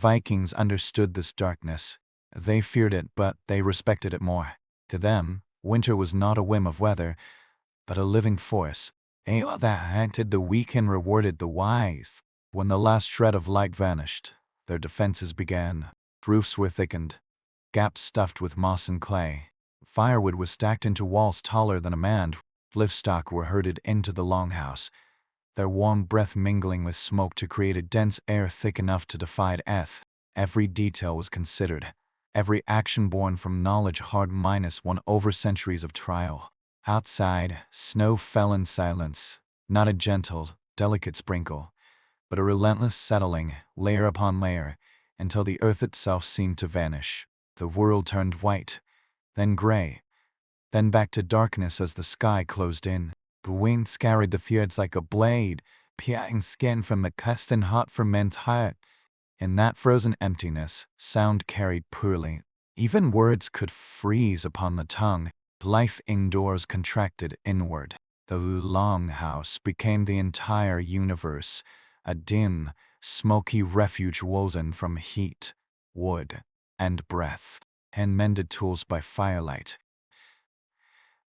Vikings understood this darkness. They feared it, but they respected it more. To them, winter was not a whim of weather, but a living force. That haunted the weak and rewarded the wise. When the last shred of light vanished, their defenses began. Roofs were thickened, gaps stuffed with moss and clay. Firewood was stacked into walls taller than a man. Livestock were herded into the longhouse, their warm breath mingling with smoke to create a dense air thick enough to defy death. Every detail was considered, every action born from knowledge hard minus one over centuries of trial. Outside, snow fell in silence, not a gentle, delicate sprinkle, but a relentless settling, layer upon layer, until the earth itself seemed to vanish. The world turned white, then gray, then back to darkness as the sky closed in. The wind scoured the fields like a blade, peeling skin from the crust and hot from men's heart. In that frozen emptiness, sound carried poorly. Even words could freeze upon the tongue. Life indoors contracted inward. The longhouse became the entire universe, a dim, smoky refuge woven from heat, wood, and breath, and mended tools by firelight.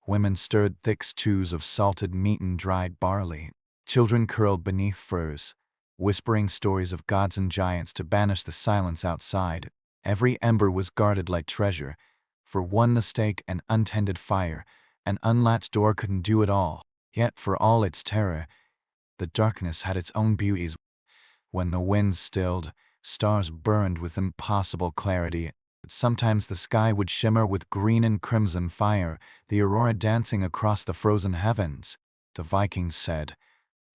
Women stirred thick stews of salted meat and dried barley. Children curled beneath furs, whispering stories of gods and giants to banish the silence outside. Every ember was guarded like treasure. For one mistake, an untended fire, an unlatched door couldn't do it all. Yet for all its terror, the darkness had its own beauties. When the winds stilled, stars burned with impossible clarity. Sometimes the sky would shimmer with green and crimson fire, the aurora dancing across the frozen heavens. The Vikings said,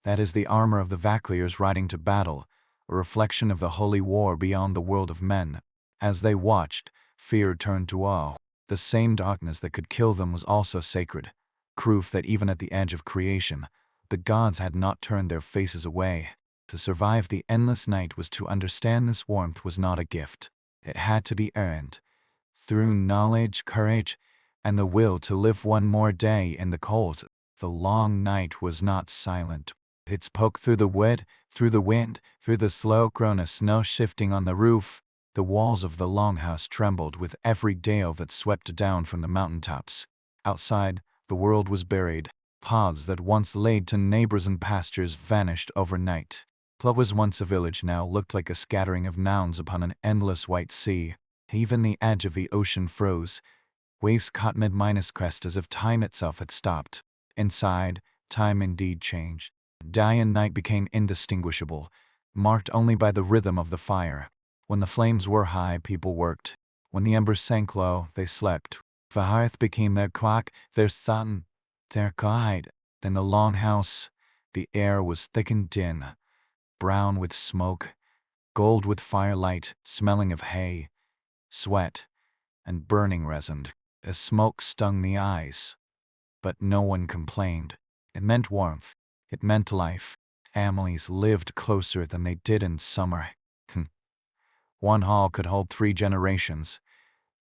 "That is the armor of the Valkyrs riding to battle, a reflection of the holy war beyond the world of men." As they watched, fear turned to awe. The same darkness that could kill them was also sacred, proof that even at the edge of creation, the gods had not turned their faces away. To survive the endless night was to understand this warmth was not a gift. It had to be earned, through knowledge, courage, and the will to live one more day in the cold. The long night was not silent. It spoke through the wood, through the wind, through the slow groan of snow shifting on the roof. The walls of the longhouse trembled with every gale that swept down from the mountaintops. Outside, the world was buried. Paths that once led to neighbors and pastures vanished overnight. What was once a village now looked like a scattering of mounds upon an endless white sea. Even the edge of the ocean froze. Waves caught mid-minus crest as if time itself had stopped. Inside, time indeed changed. Day and night became indistinguishable, marked only by the rhythm of the fire. When the flames were high, people worked. When the embers sank low, they slept. The hearth became their clock, their sun, their guide. In the longhouse, the air was thick and din, brown with smoke, gold with firelight, smelling of hay, sweat, and burning resin. The smoke stung the eyes, but no one complained. It meant warmth. It meant life. Families lived closer than they did in summer. One hall could hold 3 generations,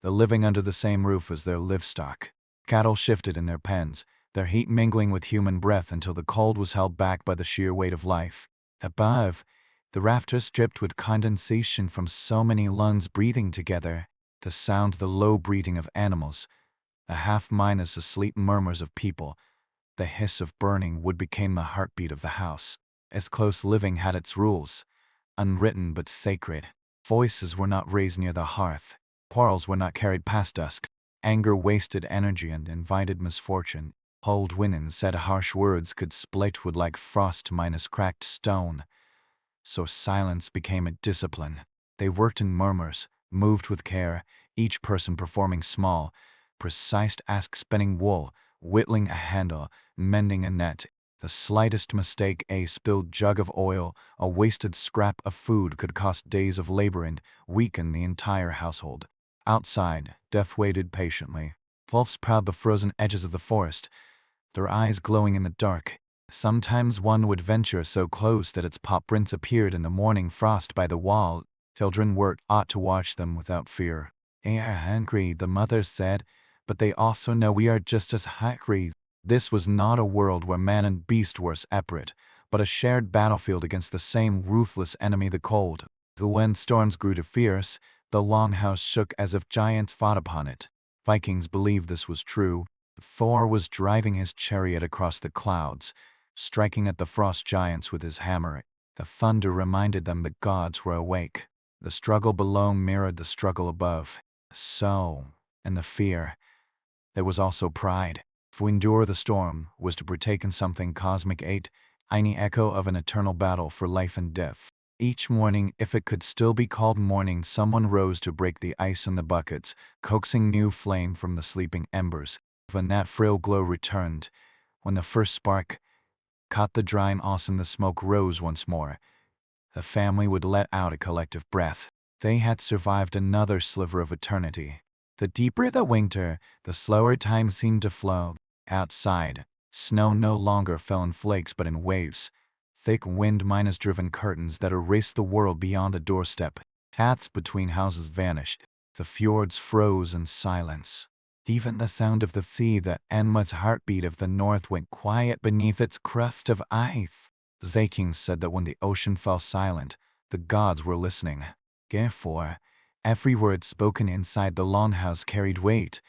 the living under the same roof as their livestock. Cattle shifted in their pens, their heat mingling with human breath until the cold was held back by the sheer weight of life. Above, the rafters dripped with condensation from so many lungs breathing together, to sound the low breathing of animals, the half-minus asleep murmurs of people. The hiss of burning wood became the heartbeat of the house. As close living had its rules, unwritten but sacred. Voices were not raised near the hearth. Quarrels were not carried past dusk. Anger wasted energy and invited misfortune. Old women said harsh words could split wood like frost minus cracked stone. So silence became a discipline. They worked in murmurs, moved with care, each person performing small, precise tasks, spinning wool, whittling a handle, mending a net. The slightest mistake, a spilled jug of oil, a wasted scrap of food could cost days of labor and weaken the entire household. Outside, death waited patiently. Wolves prowled the frozen edges of the forest, their eyes glowing in the dark. Sometimes one would venture so close that its paw prints appeared in the morning frost by the wall. Children were taught to watch them without fear. "They are hungry," the mother said, "but they also know we are just as hungry." This was not a world where man and beast were separate, but a shared battlefield against the same ruthless enemy, the cold. When storms grew too fierce, the longhouse shook as if giants fought upon it. Vikings believed this was true. Thor was driving his chariot across the clouds, striking at the frost giants with his hammer. The thunder reminded them the gods were awake. The struggle below mirrored the struggle above. So, in the fear, there was also pride. To endure the storm was to partake in something cosmic, a tiny echo of an eternal battle for life and death. Each morning, if it could still be called morning, someone rose to break the ice in the buckets, coaxing new flame from the sleeping embers. When that frail glow returned, when the first spark caught the dry moss and the smoke rose once more, the family would let out a collective breath. They had survived another sliver of eternity. The deeper the winter, the slower time seemed to flow. Outside, snow no longer fell in flakes but in waves. Thick wind minus driven curtains that erased the world beyond the doorstep. Paths between houses vanished. The fjords froze in silence. Even the sound of the sea, the endless heartbeat of the north, went quiet beneath its crust of ice. The Vikings said that when the ocean fell silent, the gods were listening. Therefore, every word spoken inside the longhouse carried weight,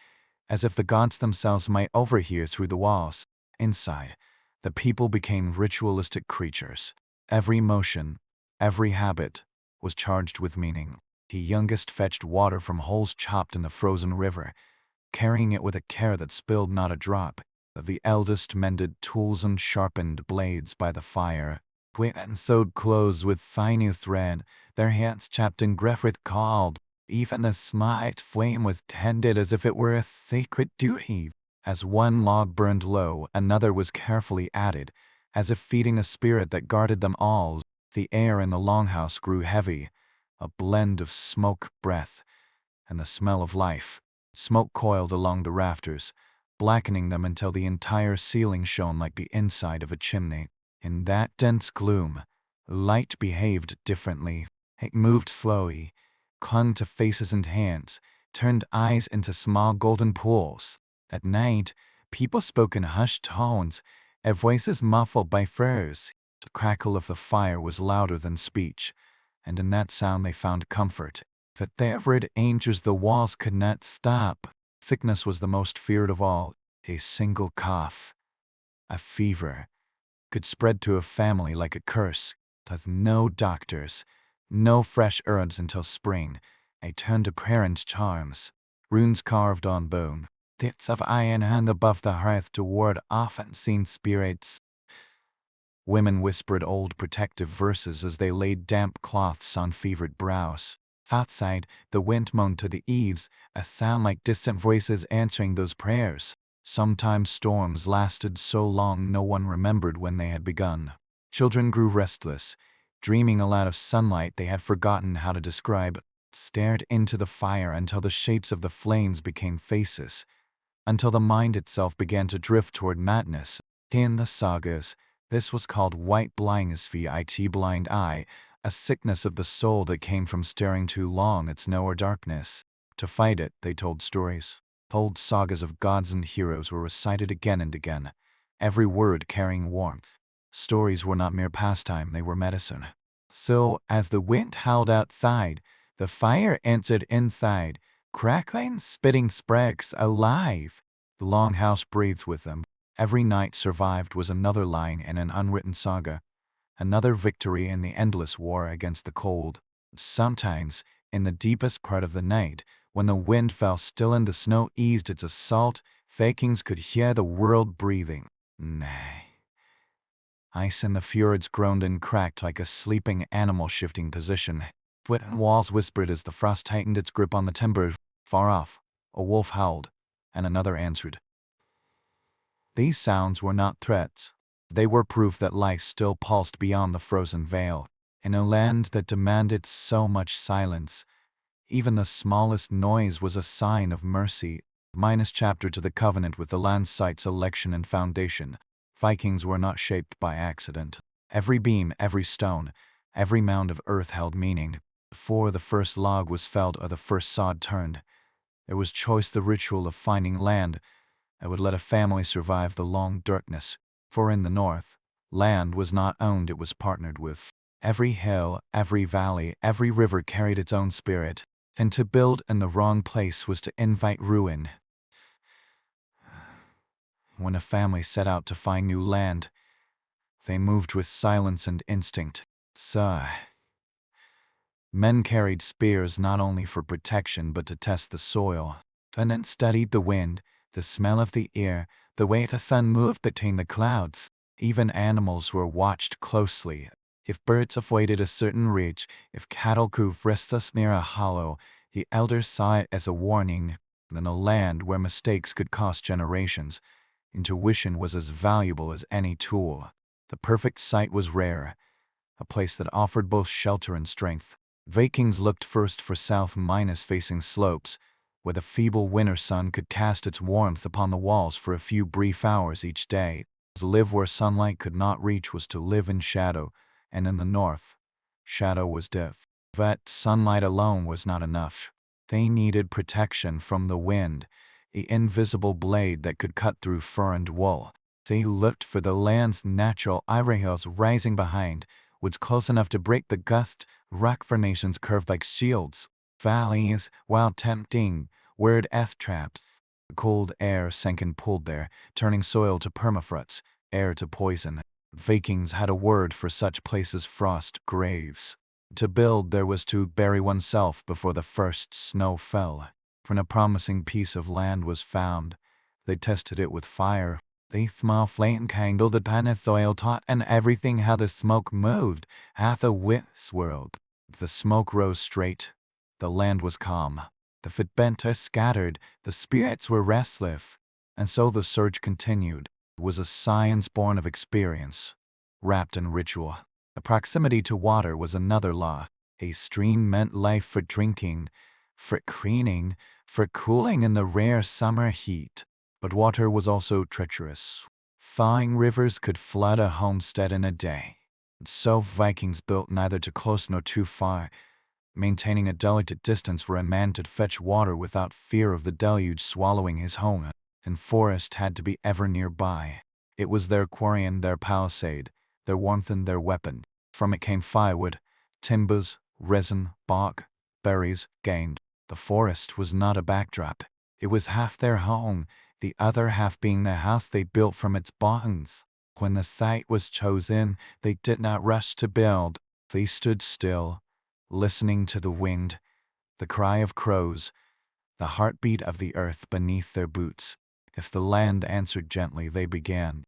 as if the gods themselves might overhear through the walls. Inside, the people became ritualistic creatures. Every motion, every habit, was charged with meaning. The youngest fetched water from holes chopped in the frozen river, carrying it with a care that spilled not a drop. The eldest mended tools and sharpened blades by the fire, and sewed clothes with fine thread, their hands chapped and Griffith called. Even the smite flame was tended as if it were a sacred duty. As one log burned low, another was carefully added, as if feeding a spirit that guarded them all. The air in the longhouse grew heavy, a blend of smoke, breath, and the smell of life. Smoke coiled along the rafters, blackening them until the entire ceiling shone like the inside of a chimney. In that dense gloom, light behaved differently. It moved slowly, clung to faces and hands, turned eyes into small golden pools. At night, people spoke in hushed tones, their voices muffled by furs. The crackle of the fire was louder than speech, and in that sound they found comfort. That there were angels the walls could not stop. Sickness was the most feared of all. A single cough, a fever, could spread to a family like a curse. With no doctors, no fresh herbs until spring, I turned to parent charms, runes carved on bone, bits of iron hung above the hearth to ward off unseen spirits. Women whispered old protective verses as they laid damp cloths on fevered brows. Outside, the wind moaned to the eaves, a sound like distant voices answering those prayers. Sometimes storms lasted so long no one remembered when they had begun. Children grew restless, dreaming aloud of sunlight they had forgotten how to describe, stared into the fire until the shapes of the flames became faces, until the mind itself began to drift toward madness. In the sagas, this was called white blindness, vit blind eye, a sickness of the soul that came from staring too long at snow or darkness. To fight it, they told stories. Old sagas of gods and heroes were recited again and again, every word carrying warmth. Stories were not mere pastime, they were medicine. So, as the wind howled outside, the fire answered inside, crackling, spitting sparks alive. The longhouse breathed with them. Every night survived was another line in an unwritten saga, another victory in the endless war against the cold. Sometimes, in the deepest part of the night, when the wind fell still and the snow eased its assault, Vikings could hear the world breathing. Nay. Ice in the fjords groaned and cracked like a sleeping animal shifting position. Wooden walls whispered as the frost tightened its grip on the timber. Far off, a wolf howled, and another answered. These sounds were not threats. They were proof that life still pulsed beyond the frozen veil. In a land that demanded so much silence, even the smallest noise was a sign of mercy. Minus chapter to the covenant with the land site's election and foundation. Vikings were not shaped by accident. Every beam, every stone, every mound of earth held meaning. Before the first log was felled or the first sod turned, there was choice, the ritual of finding land that would let a family survive the long darkness. For in the north, land was not owned, it was partnered with. Every hill, every valley, every river carried its own spirit, and to build in the wrong place was to invite ruin. When a family set out to find new land, they moved with silence and instinct. Men carried spears not only for protection but to test the soil, and then studied the wind, the smell of the air, the way the sun moved between the clouds. Even animals were watched closely. If birds avoided a certain ridge, if cattle grew restless near a hollow, the elders saw it as a warning. In a land where mistakes could cost generations, intuition was as valuable as any tool. The perfect site was rare, a place that offered both shelter and strength. Vikings looked first for south-facing slopes, where the feeble winter sun could cast its warmth upon the walls for a few brief hours each day. To live where sunlight could not reach was to live in shadow, and in the north, shadow was death. But sunlight alone was not enough. They needed protection from the wind, the invisible blade that could cut through fur and wool. They looked for the land's natural hills rising behind, woods close enough to break the gust, rock formations curved like shields, valleys, while tempting, where trapped. The cold air sank and pulled there, turning soil to permafrost, air to poison. Vikings had a word for such places: frost graves. To build there was to bury oneself before the first snow fell. When a promising piece of land was found, they tested it with fire. The small flame kindled the tiny soil taut, and everything how the smoke moved, half a wit swirled. The smoke rose straight. The land was calm. The footbenter scattered. The spirits were restless. And so the search continued. It was a science born of experience, wrapped in ritual. The proximity to water was another law. A stream meant life for drinking, for cleaning, for cooling in the rare summer heat. But water was also treacherous. Thawing rivers could flood a homestead in a day. So Vikings built neither too close nor too far, maintaining a delicate distance where a man could fetch water without fear of the deluge swallowing his home. And forest had to be ever nearby. It was their quarry and their palisade, their warmth and their weapon. From it came firewood, timbers, resin, bark, berries, game. The forest was not a backdrop. It was half their home, the other half being the house they built from its bones. When the site was chosen, they did not rush to build. They stood still, listening to the wind, the cry of crows, the heartbeat of the earth beneath their boots. If the land answered gently, they began.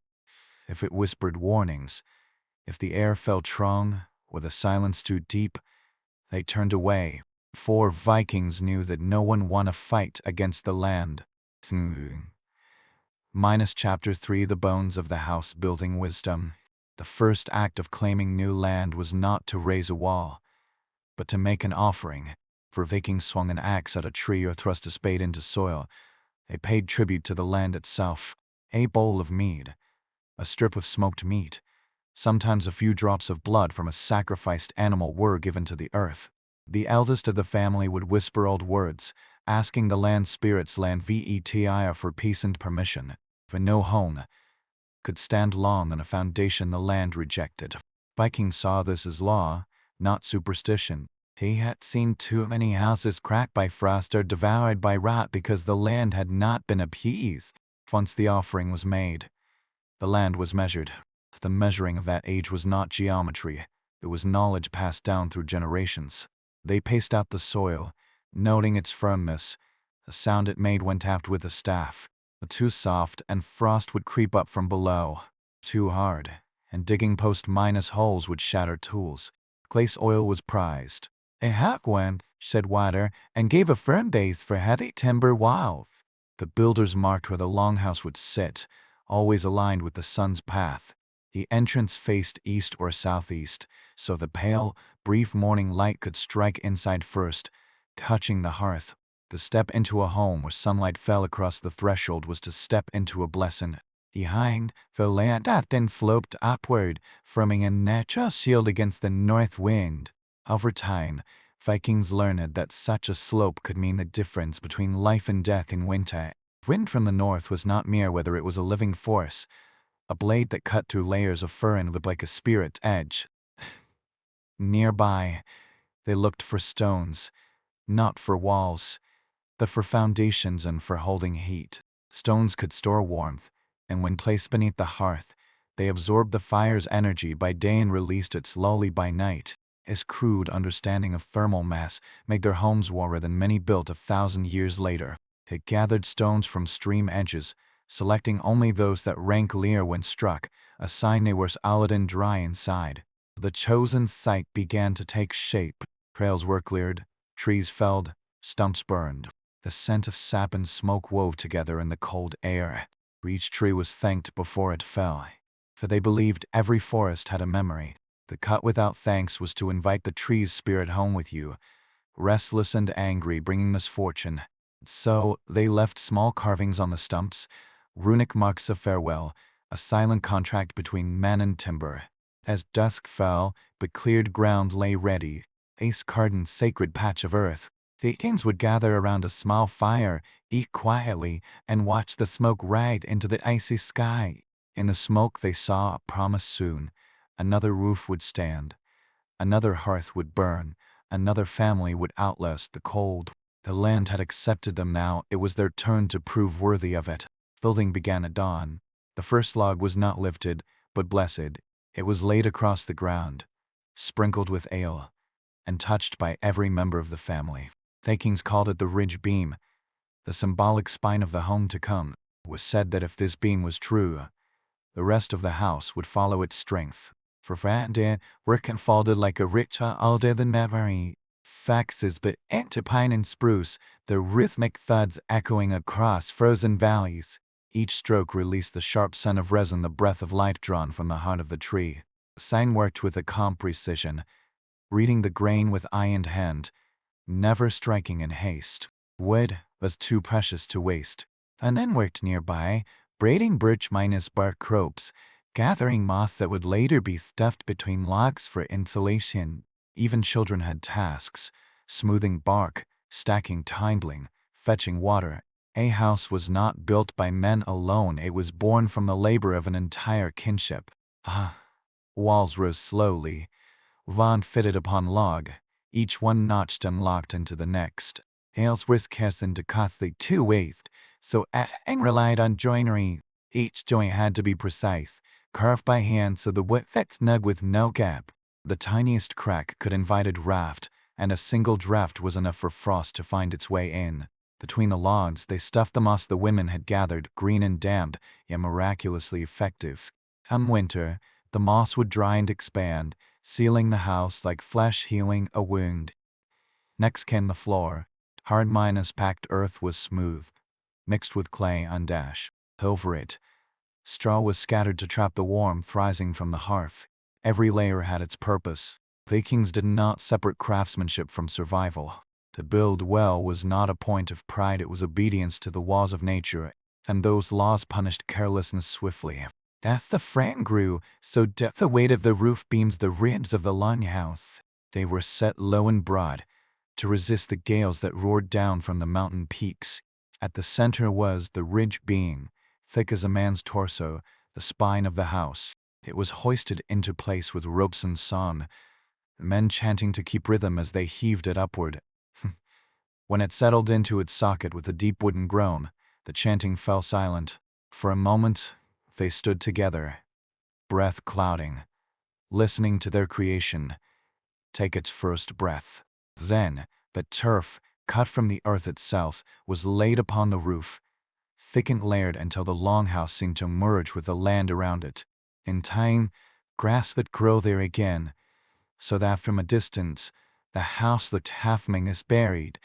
If it whispered warnings, if the air felt strong, or the silence too deep, they turned away. For Vikings knew that no one won a fight against the land. Chapter 3: The Bones of the House Building Wisdom. The first act of claiming new land was not to raise a wall, but to make an offering. For Vikings swung an axe at a tree or thrust a spade into soil. They paid tribute to the land itself. A bowl of mead, a strip of smoked meat, sometimes a few drops of blood from a sacrificed animal were given to the earth. The eldest of the family would whisper old words, asking the land spirits VETIR for peace and permission. For no home could stand long on a foundation the land rejected. Viking saw this as law, not superstition. He had seen too many houses cracked by frost or devoured by rot because the land had not been appeased. Once the offering was made, the land was measured. The measuring of that age was not geometry. It was knowledge passed down through generations. They paced out the soil, noting its firmness. The sound it made when tapped with a staff. Too soft, and frost would creep up from below. Too hard, and digging post-holes would shatter tools. Glace oil was prized. A hack went, said water, and gave a firm base for heavy timber wall. The builders marked where the longhouse would sit, always aligned with the sun's path. The entrance faced east or southeast, so the pale, brief morning light could strike inside first, touching the hearth. To step into a home where sunlight fell across the threshold was to step into a blessing. Behind, the land often sloped upward, forming a natural shield against the north wind. Over time, Vikings learned that such a slope could mean the difference between life and death in winter. Wind from the north was not mere weather, it was a living force, a blade that cut through layers of fur and looked like a spirit edge. Nearby, they looked for stones, not for walls, but for foundations and for holding heat. Stones could store warmth, and when placed beneath the hearth, they absorbed the fire's energy by day and released it slowly by night. This crude understanding of thermal mass made their homes warmer than many built 1,000 years later. It gathered stones from stream edges, selecting only those that rang clear when struck, a sign they were solid and dry inside. The chosen site began to take shape. Trails were cleared, trees felled, stumps burned. The scent of sap and smoke wove together in the cold air. Each tree was thanked before it fell, for they believed every forest had a memory. The cut without thanks was to invite the tree's spirit home with you, restless and angry, bringing misfortune. So they left small carvings on the stumps, runic marks of farewell, a silent contract between man and timber. As dusk fell, the cleared ground lay ready, a scarred sacred patch of earth. The kings would gather around a small fire, eat quietly, and watch the smoke rise into the icy sky. In the smoke they saw a promise soon. Another roof would stand, another hearth would burn, another family would outlast the cold. The land had accepted them now, it was their turn to prove worthy of it. Building began at dawn. The first log was not lifted, but blessed. It was laid across the ground, sprinkled with ale, and touched by every member of the family. Vikings called it the ridge beam, the symbolic spine of the home to come. It was said that if this beam was true, the rest of the house would follow its strength. For Frande, work unfolded like a richer older than memory. Faxes but enter pine and spruce, the rhythmic thuds echoing across frozen valleys. Each stroke released the sharp scent of resin, the breath of life drawn from the heart of the tree. Sign worked with a calm precision, reading the grain with eye and hand, never striking in haste. Wood was too precious to waste. And then worked nearby, braiding birch minus bark ropes, gathering moss that would later be stuffed between logs for insulation. Even children had tasks, smoothing bark, stacking kindling, fetching water. A house was not built by men alone, it was born from the labor of an entire kinship. Walls rose slowly, Von fitted upon log, each one notched and locked into the next. Ales were scarce and costly to waste, so Ang relied on joinery. Each joint had to be precise, carved by hand so the wood fit snug with no gap. The tiniest crack could invite a draft, and a single draft was enough for frost to find its way in. Between the logs, they stuffed the moss the women had gathered, green and damp, yet miraculously effective. Come winter, the moss would dry and expand, sealing the house like flesh healing a wound. Next came the floor. Hard minus packed earth was smooth, mixed with clay and dash. Over it, straw was scattered to trap the warmth rising from the hearth. Every layer had its purpose. Vikings did not separate craftsmanship from survival. To build well was not a point of pride, it was obedience to the laws of nature, and those laws punished carelessness swiftly. As the frame grew, so did the weight of the roof beams, the ribs of the longhouse. They were set low and broad, to resist the gales that roared down from the mountain peaks. At the center was the ridge beam, thick as a man's torso, the spine of the house. It was hoisted into place with ropes and sawn, men chanting to keep rhythm as they heaved it upward. When it settled into its socket with a deep wooden groan, the chanting fell silent. For a moment, they stood together, breath clouding, listening to their creation take its first breath. Then, the turf, cut from the earth itself, was laid upon the roof, thick and layered until the longhouse seemed to merge with the land around it. In time, grass would grow there again, so that from a distance, the house looked half buried,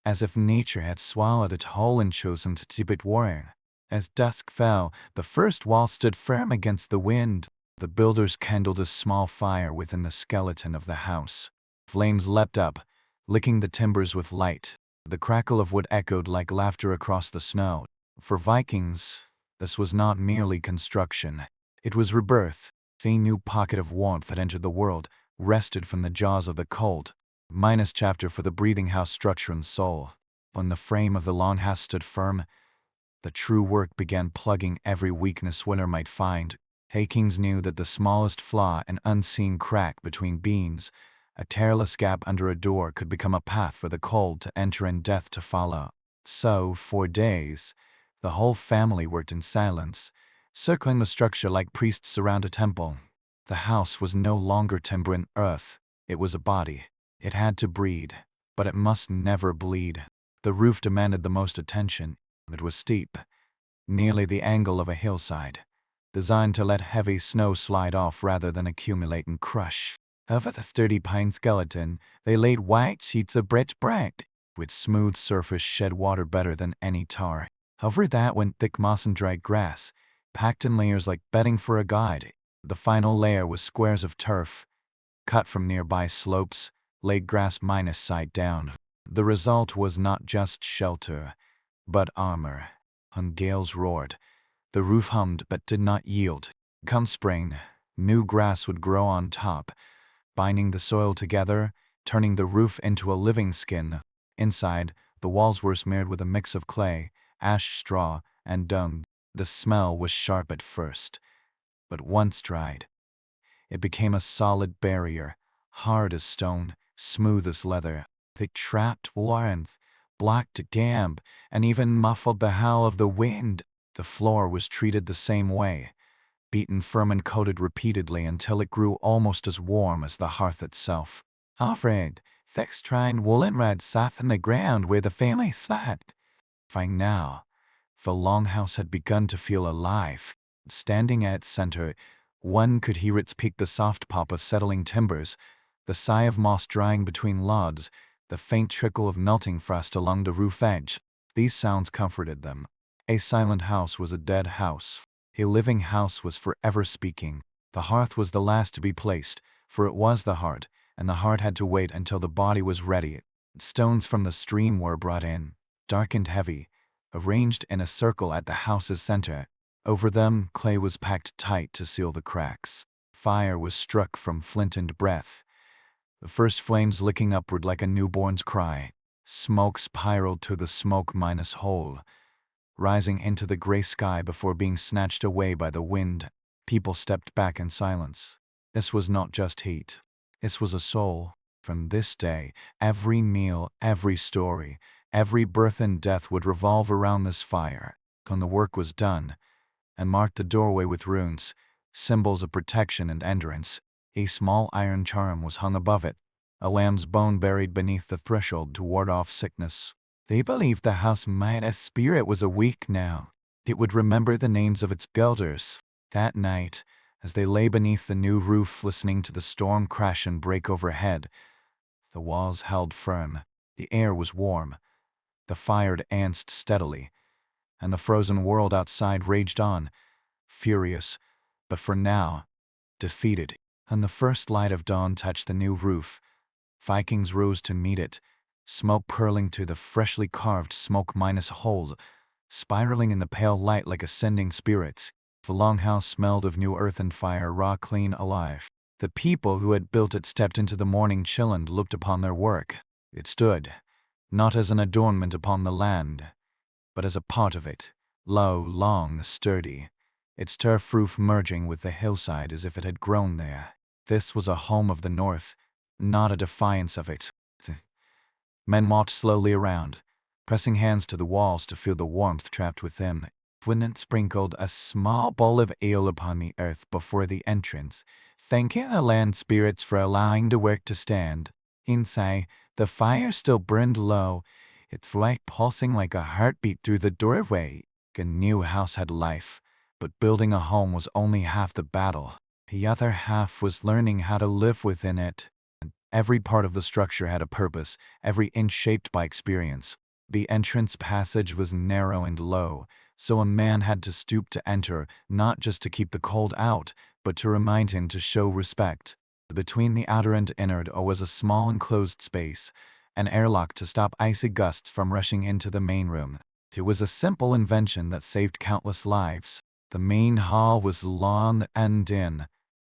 as if nature had swallowed it whole and chosen to keep it warm. As dusk fell, the first wall stood firm against the wind. The builders kindled a small fire within the skeleton of the house. Flames leapt up, licking the timbers with light. The crackle of wood echoed like laughter across the snow. For Vikings, this was not merely construction. It was rebirth. A new pocket of warmth had entered the world, wrested from the jaws of the cold. Minus chapter for the breathing house structure and soul. When the frame of the longhouse stood firm, the true work began, plugging every weakness winter might find. Vikings knew that the smallest flaw, an unseen crack between beams, A tearless gap under a door could become a path for the cold to enter and death to follow. So, for days, the whole family worked in silence, circling the structure like priests around a temple. The house was no longer timber and earth. It was a body. It had to breathe, but it must never bleed. The roof demanded the most attention. It was steep, nearly the angle of a hillside, designed to let heavy snow slide off rather than accumulate and crush. Over the sturdy pine skeleton, they laid white sheets of rich bright, with smooth surface shed water better than any tar. Over that went thick moss and dried grass, packed in layers like bedding for a guide. The final layer was squares of turf, cut from nearby slopes, laid grass minus side down. The result was not just shelter, but armor. When gales roared, the roof hummed but did not yield. Come spring, new grass would grow on top, binding the soil together, turning the roof into a living skin. Inside, the walls were smeared with a mix of clay, ash straw, and dung. The smell was sharp at first, but once dried, it became a solid barrier, hard as stone, smooth as leather. It trapped warmth, blocked damp, and even muffled the howl of the wind. The floor was treated the same way, beaten firm and coated repeatedly until it grew almost as warm as the hearth itself. Alfred, thick twined woolen rags softened the ground where the family slept. Fine now, the longhouse had begun to feel alive. Standing at its center, one could hear its peak, the soft pop of settling timbers, the sigh of moss drying between logs, the faint trickle of melting frost along the roof edge. These sounds comforted them. A silent house was a dead house. A living house was forever speaking. The hearth was the last to be placed, for it was the heart, and the heart had to wait until the body was ready. Stones from the stream were brought in, dark and heavy, arranged in a circle at the house's center. Over them, clay was packed tight to seal the cracks. Fire was struck from flint and breath, the first flames licking upward like a newborn's cry. Smoke spiraled to the smoke minus hole, rising into the gray sky before being snatched away by the wind. People stepped back in silence. This was not just heat. This was a soul. From this day, every meal, every story, every birth and death would revolve around this fire. When the work was done, and marked the doorway with runes, symbols of protection and endurance, a small iron charm was hung above it, a lamb's bone buried beneath the threshold to ward off sickness. They believed the house might as spirit was awake now. It would remember the names of its builders. That night, as they lay beneath the new roof listening to the storm crash and break overhead, the walls held firm, the air was warm, the fire danced steadily, and the frozen world outside raged on, furious, but for now, defeated. And the first light of dawn touched the new roof. Vikings rose to meet it, smoke curling to the freshly carved smoke minus holes, spiraling in the pale light like ascending spirits. The longhouse smelled of new earth and fire, raw, clean, alive. The people who had built it stepped into the morning chill and looked upon their work. It stood, not as an adornment upon the land, but as a part of it, low, long, sturdy, its turf roof merging with the hillside as if it had grown there. This was a home of the North, not a defiance of it. Men walked slowly around, pressing hands to the walls to feel the warmth trapped within. Gwyneth sprinkled a small bowl of ale upon the earth before the entrance, thanking the land spirits for allowing the work to stand. Inside, the fire still burned low, its light pulsing like a heartbeat through the doorway. A new house had life, but building a home was only half the battle. The other half was learning how to live within it. Every part of the structure had a purpose, every inch shaped by experience. The entrance passage was narrow and low, so a man had to stoop to enter, not just to keep the cold out, but to remind him to show respect. Between the outer and inner door was a small enclosed space, an airlock to stop icy gusts from rushing into the main room. It was a simple invention that saved countless lives. The main hall was long and dim,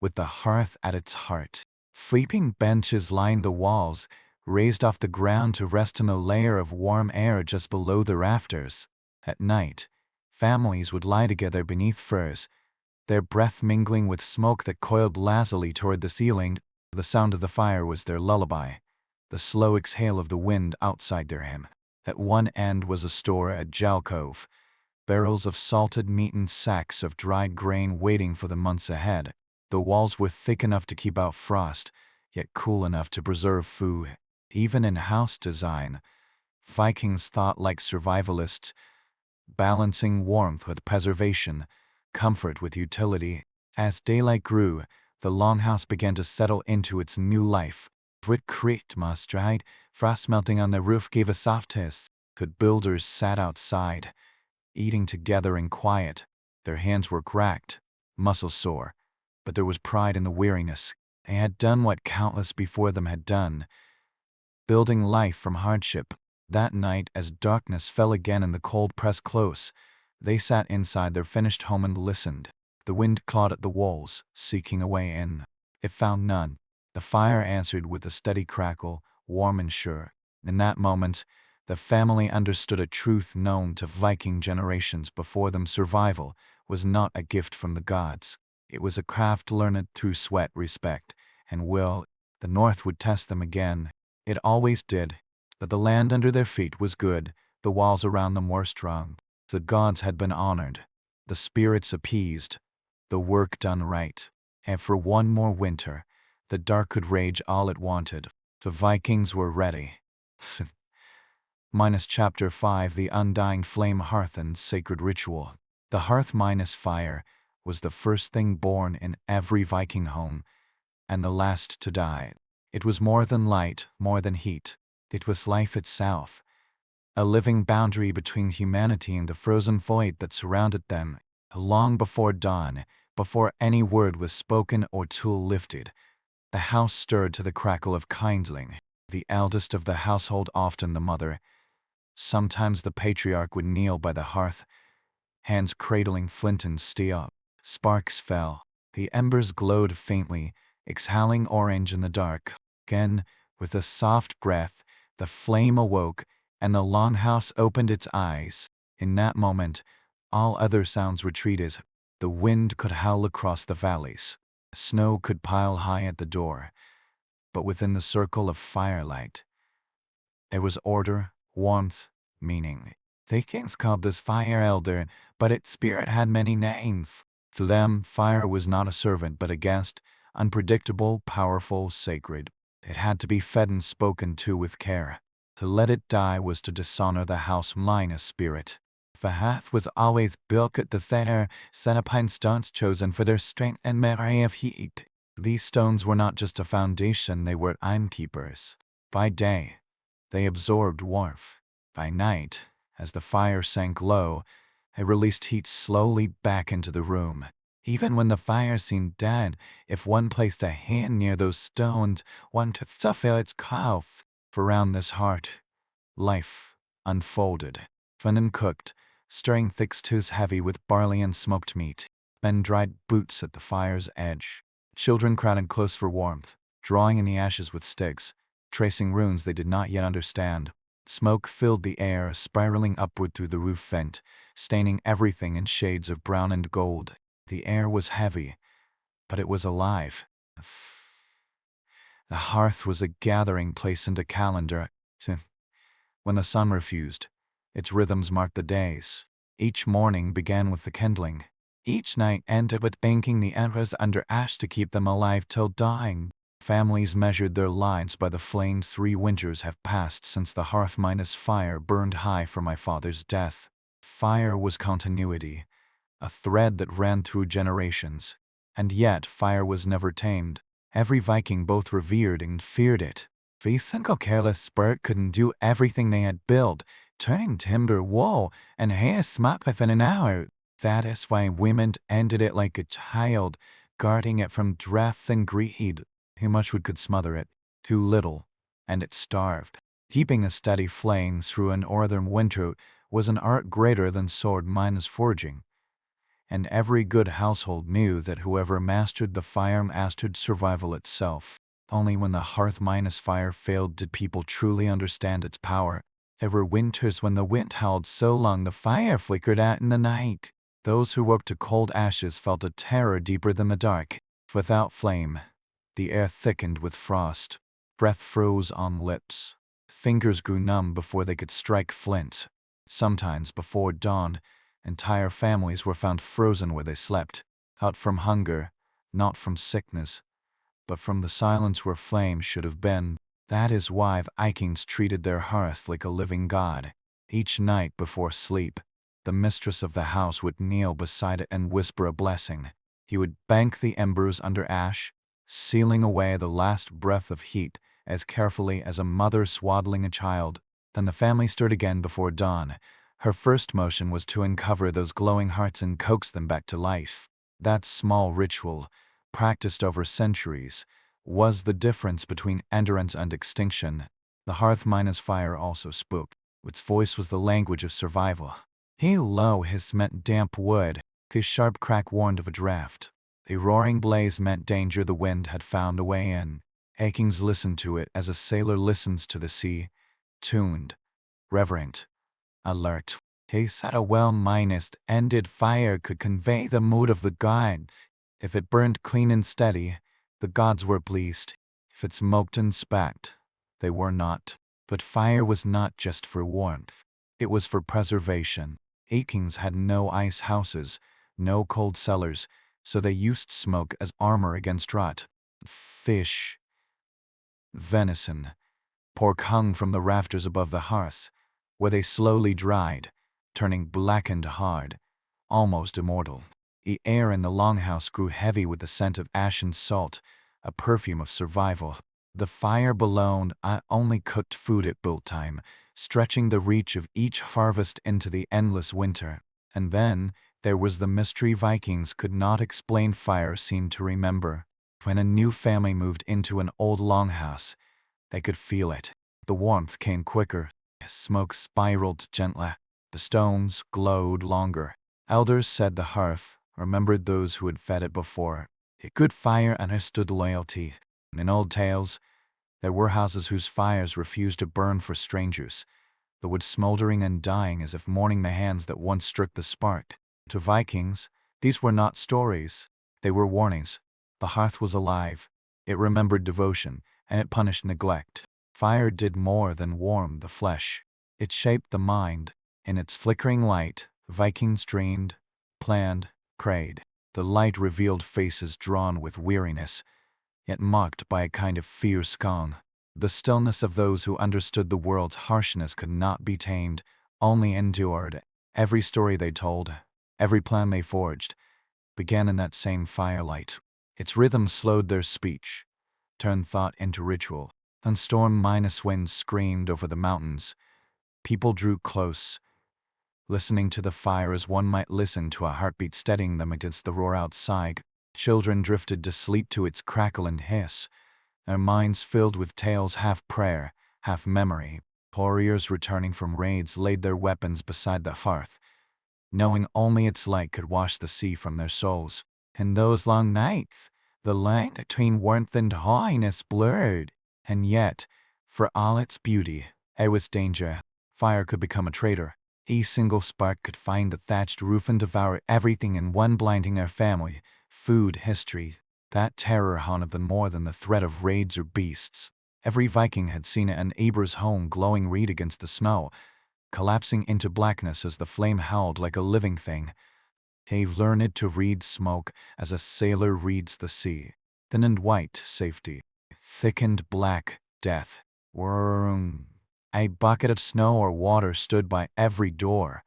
with the hearth at its heart. Sleeping benches lined the walls, raised off the ground to rest in a layer of warm air just below the rafters. At night, families would lie together beneath furs, their breath mingling with smoke that coiled lazily toward the ceiling. The sound of the fire was their lullaby, the slow exhale of the wind outside their hymn. At one end was a store at Jalcove, barrels of salted meat and sacks of dried grain waiting for the months ahead. The walls were thick enough to keep out frost, yet cool enough to preserve food. Even in house design, Vikings thought like survivalists, balancing warmth with preservation, comfort with utility. As daylight grew, the longhouse began to settle into its new life. It creaked, dried, frost melting on the roof gave a soft hiss. Good builders sat outside, eating together in quiet. Their hands were cracked, muscles sore, but there was pride in the weariness. They had done what countless before them had done, building life from hardship. That night, as darkness fell again and the cold pressed close, they sat inside their finished home and listened. The wind clawed at the walls, seeking a way in. It found none. The fire answered with a steady crackle, warm and sure. In that moment, the family understood a truth known to Viking generations before them. Survival was not a gift from the gods. It was a craft learned through sweat, respect, and will. The North would test them again. It always did. But the land under their feet was good, the walls around them were strong. The gods had been honored, the spirits appeased, the work done right. And for one more winter, the dark could rage all it wanted. The Vikings were ready. Minus Chapter 5 The Undying Flame Hearth and Sacred Ritual. The hearth minus fire was the first thing born in every Viking home, and the last to die. It was more than light, more than heat. It was life itself, a living boundary between humanity and the frozen void that surrounded them. Long before dawn, before any word was spoken or tool lifted, the house stirred to the crackle of kindling. The eldest of the household, often the mother, sometimes the patriarch, would kneel by the hearth, hands cradling flint and steel. Sparks fell. The embers glowed faintly, exhaling orange in the dark. Again, with a soft breath, the flame awoke, and the longhouse opened its eyes. In that moment, all other sounds retreated. The wind could howl across the valleys. Snow could pile high at the door. But within the circle of firelight, there was order, warmth, meaning. The kings called this fire Elder, but its spirit had many names. To them, fire was not a servant but a guest, unpredictable, powerful, sacred. It had to be fed and spoken to with care. To let it die was to dishonor the house minus spirit. The hearth was always built at the center, set upon stones chosen for their strength and memory of heat. These stones were not just a foundation, they were timekeepers. By day, they absorbed warmth. By night, as the fire sank low, they released heat slowly back into the room. Even when the fire seemed dead, if one placed a hand near those stones, one to feel its cough. For around this heart, life unfolded. Venom cooked, stirring thick stews heavy with barley and smoked meat. Men dried boots at the fire's edge. Children crowded close for warmth, drawing in the ashes with sticks, tracing runes they did not yet understand. Smoke filled the air, spiraling upward through the roof vent, staining everything in shades of brown and gold. The air was heavy, but it was alive. The hearth was a gathering place and a calendar. When the sun refused, its rhythms marked the days. Each morning began with the kindling. Each night ended with banking the embers under ash to keep them alive till dying. Families measured their lives by the flames. 3 winters have passed since the hearth minus fire burned high for my father's death. Fire was continuity, a thread that ran through generations. And yet fire was never tamed. Every Viking both revered and feared it. The single careless spirit couldn't do everything they had built, turning timber, wool, and hair smart within an hour. That is why women ended it like a child, guarding it from drafts and greed. Too much wood could smother it, too little, and it starved. Keeping a steady flame through an northern winter was an art greater than sword minus forging. And every good household knew that whoever mastered the fire mastered survival itself. Only when the hearth minus fire failed did people truly understand its power. There were winters when the wind howled so long the fire flickered out in the night. Those who woke to cold ashes felt a terror deeper than the dark. Without flame, The air thickened with frost. Breath froze on lips. Fingers grew numb before they could strike flint. Sometimes, before dawn, entire families were found frozen where they slept, out from hunger, not from sickness, but from the silence where flame should have been. That is why Vikings treated their hearth like a living god. Each night before sleep, the mistress of the house would kneel beside it and whisper a blessing. He would bank the embers under ash, sealing away the last breath of heat as carefully as a mother swaddling a child. Then the family stirred again before dawn. Her first motion was to uncover those glowing hearts and coax them back to life. That small ritual, practiced over centuries, was the difference between endurance and extinction. The hearth minus fire also spoke. Its voice was the language of survival. A low hiss meant damp wood. The sharp crack warned of a draft. A roaring blaze meant danger. The wind had found a way in. Vikings listened to it as a sailor listens to the sea, tuned, reverent, alert. He said a well-ended fire could convey the mood of the god. If it burned clean and steady, the gods were pleased. If it smoked and spat, they were not. But fire was not just for warmth. It was for preservation. Vikings had no ice houses, no cold cellars, so they used smoke as armor against rot. Fish, venison, pork hung from the rafters above the hearth, where they slowly dried, turning black and hard, almost immortal. The air in the longhouse grew heavy with the scent of ash and salt, a perfume of survival. The fire below only cooked food at built time, stretching the reach of each harvest into the endless winter. And then there was the mystery Vikings could not explain. Fire seemed to remember. When a new family moved into an old longhouse, they could feel it. The warmth came quicker. Smoke spiraled gently. The stones glowed longer. Elders said the hearth remembered those who had fed it before. A good fire understood loyalty. In old tales, there were houses whose fires refused to burn for strangers, the wood smoldering and dying as if mourning the hands that once struck the spark. To Vikings, these were not stories. They were warnings. The hearth was alive. It remembered devotion, and it punished neglect. Fire did more than warm the flesh. It shaped the mind. In its flickering light, Vikings dreamed, planned, prayed. The light revealed faces drawn with weariness, yet mocked by a kind of fierce calm. The stillness of those who understood the world's harshness could not be tamed, only endured. Every story they told, every plan they forged, began in that same firelight. Its rhythm slowed their speech, turned thought into ritual. Then storm-winds screamed over the mountains. People drew close, listening to the fire as one might listen to a heartbeat steadying them against the roar outside. Children drifted to sleep to its crackle and hiss, their minds filled with tales half prayer, half memory. Warriors returning from raids laid their weapons beside the hearth, knowing only its light could wash the sea from their souls. In those long nights, the line between warmth and highness blurred, and yet, for all its beauty, there was danger. Fire could become a traitor. A single spark could find the thatched roof and devour everything in one, blinding their family, food, history. That terror haunted them more than the threat of raids or beasts. Every Viking had seen an Eber's home glowing red against the snow, collapsing into blackness as the flame howled like a living thing. They learned to read smoke as a sailor reads the sea. Thin and white, safety. Thickened black, death. A bucket of snow or water stood by every door,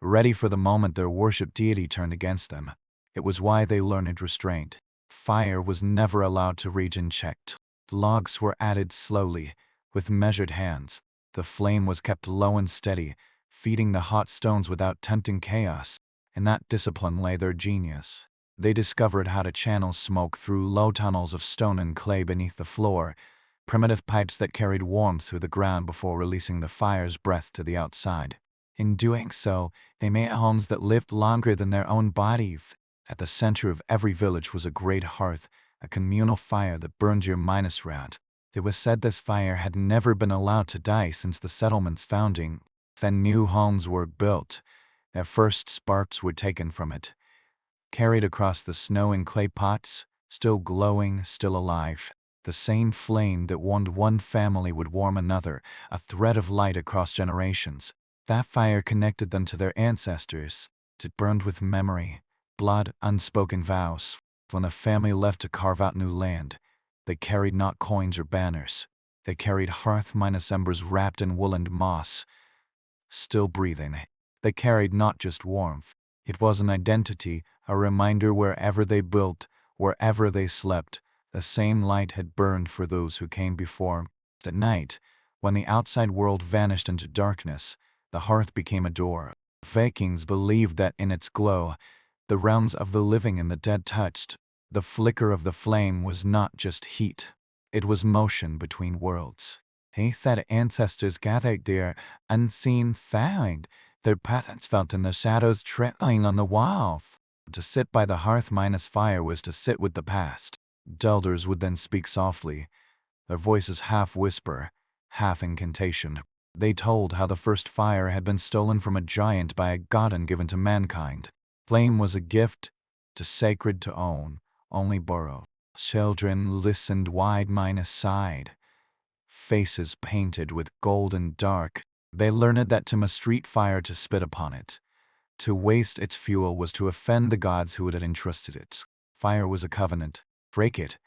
ready for the moment their worshipped deity turned against them. It was why they learned restraint. Fire was never allowed to rage unchecked. Logs were added slowly, with measured hands. The flame was kept low and steady, feeding the hot stones without tempting chaos. In that discipline lay their genius. They discovered how to channel smoke through low tunnels of stone and clay beneath the floor, primitive pipes that carried warmth through the ground before releasing the fire's breath to the outside. In doing so, they made homes that lived longer than their own bodies. At the center of every village was a great hearth, a communal fire that burned your minus round. It was said this fire had never been allowed to die since the settlement's founding. Then new homes were built. Their first sparks were taken from it, carried across the snow in clay pots, still glowing, still alive. The same flame that warmed one family would warm another, a thread of light across generations. That fire connected them to their ancestors. It burned with memory, blood, unspoken vows. When a family left to carve out new land, they carried not coins or banners. They carried hearth minus embers wrapped in wool and moss. Still breathing, they carried not just warmth. It was an identity, a reminder wherever they built, wherever they slept, the same light had burned for those who came before. At night, when the outside world vanished into darkness, the hearth became a door. Vikings believed that in its glow, the realms of the living and the dead touched. The flicker of the flame was not just heat. It was motion between worlds. He said ancestors gathered there, unseen, found, their patterns felt in the shadows trailing on the wall. To sit by the hearth minus fire was to sit with the past. Elders would then speak softly, their voices half whisper, half incantation. They told how the first fire had been stolen from a giant by a god and given to mankind. Flame was a gift, too sacred to own, only borrow. Children listened wide minus sighed, faces painted with gold and dark. They learned that to mistreat fire to spit upon it, to waste its fuel was to offend the gods who had entrusted it. Fire was a covenant. Break it,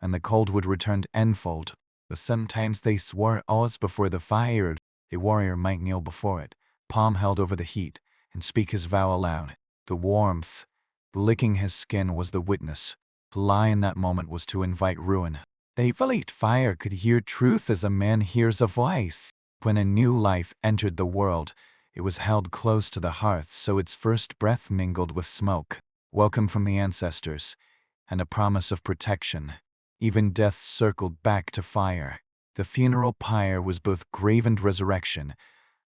and the cold would return tenfold. But sometimes they swore oaths before the fire. A warrior might kneel before it, palm held over the heat, and speak his vow aloud. The warmth, licking his skin, was the witness. To lie in that moment was to invite ruin. They believed fire could hear truth as a man hears a voice. When a new life entered the world, it was held close to the hearth so its first breath mingled with smoke, welcome from the ancestors, and a promise of protection. Even death circled back to fire. The funeral pyre was both grave and resurrection,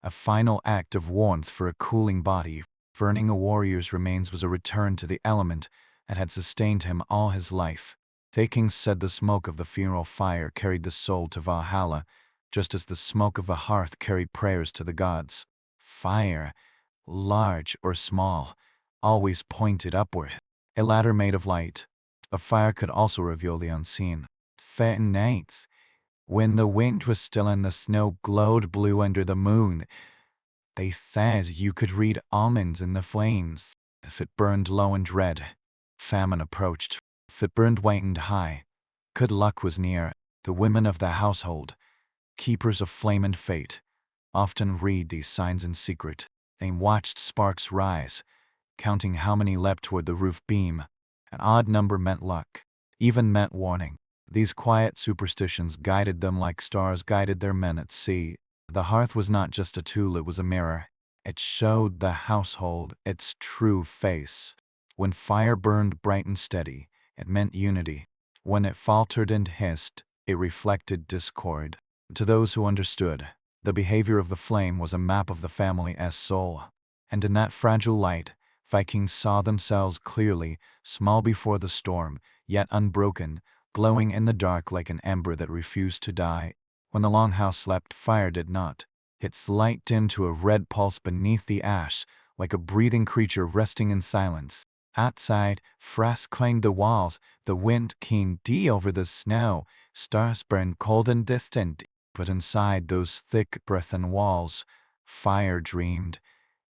a final act of warmth for a cooling body. Burning a warrior's remains was a return to the element that had sustained him all his life. Vikings said the smoke of the funeral fire carried the soul to Valhalla, just as the smoke of a hearth carried prayers to the gods. Fire, large or small, always pointed upward. A ladder made of light. A fire could also reveal the unseen. At night, when the wind was still and the snow glowed blue under the moon, they said you could read omens in the flames. If it burned low and red, famine approached. If it burned white and high, good luck was near. The women of the household, keepers of flame and fate, often read these signs in secret. They watched sparks rise, counting how many leapt toward the roof beam. An odd number meant luck, even meant warning. These quiet superstitions guided them like stars guided their men at sea. The hearth was not just a tool, it was a mirror. It showed the household its true face. When fire burned bright and steady, it meant unity. When it faltered and hissed, it reflected discord. To those who understood, the behavior of the flame was a map of the family's soul. And in that fragile light, Vikings saw themselves clearly, small before the storm, yet unbroken, glowing in the dark like an ember that refused to die. When the longhouse slept, fire did not. Its light dimmed to a red pulse beneath the ash, like a breathing creature resting in silence. Outside, frost clanged the walls, the wind keened over the snow, stars burned cold and distant. But inside those thick breathen walls, fire dreamed,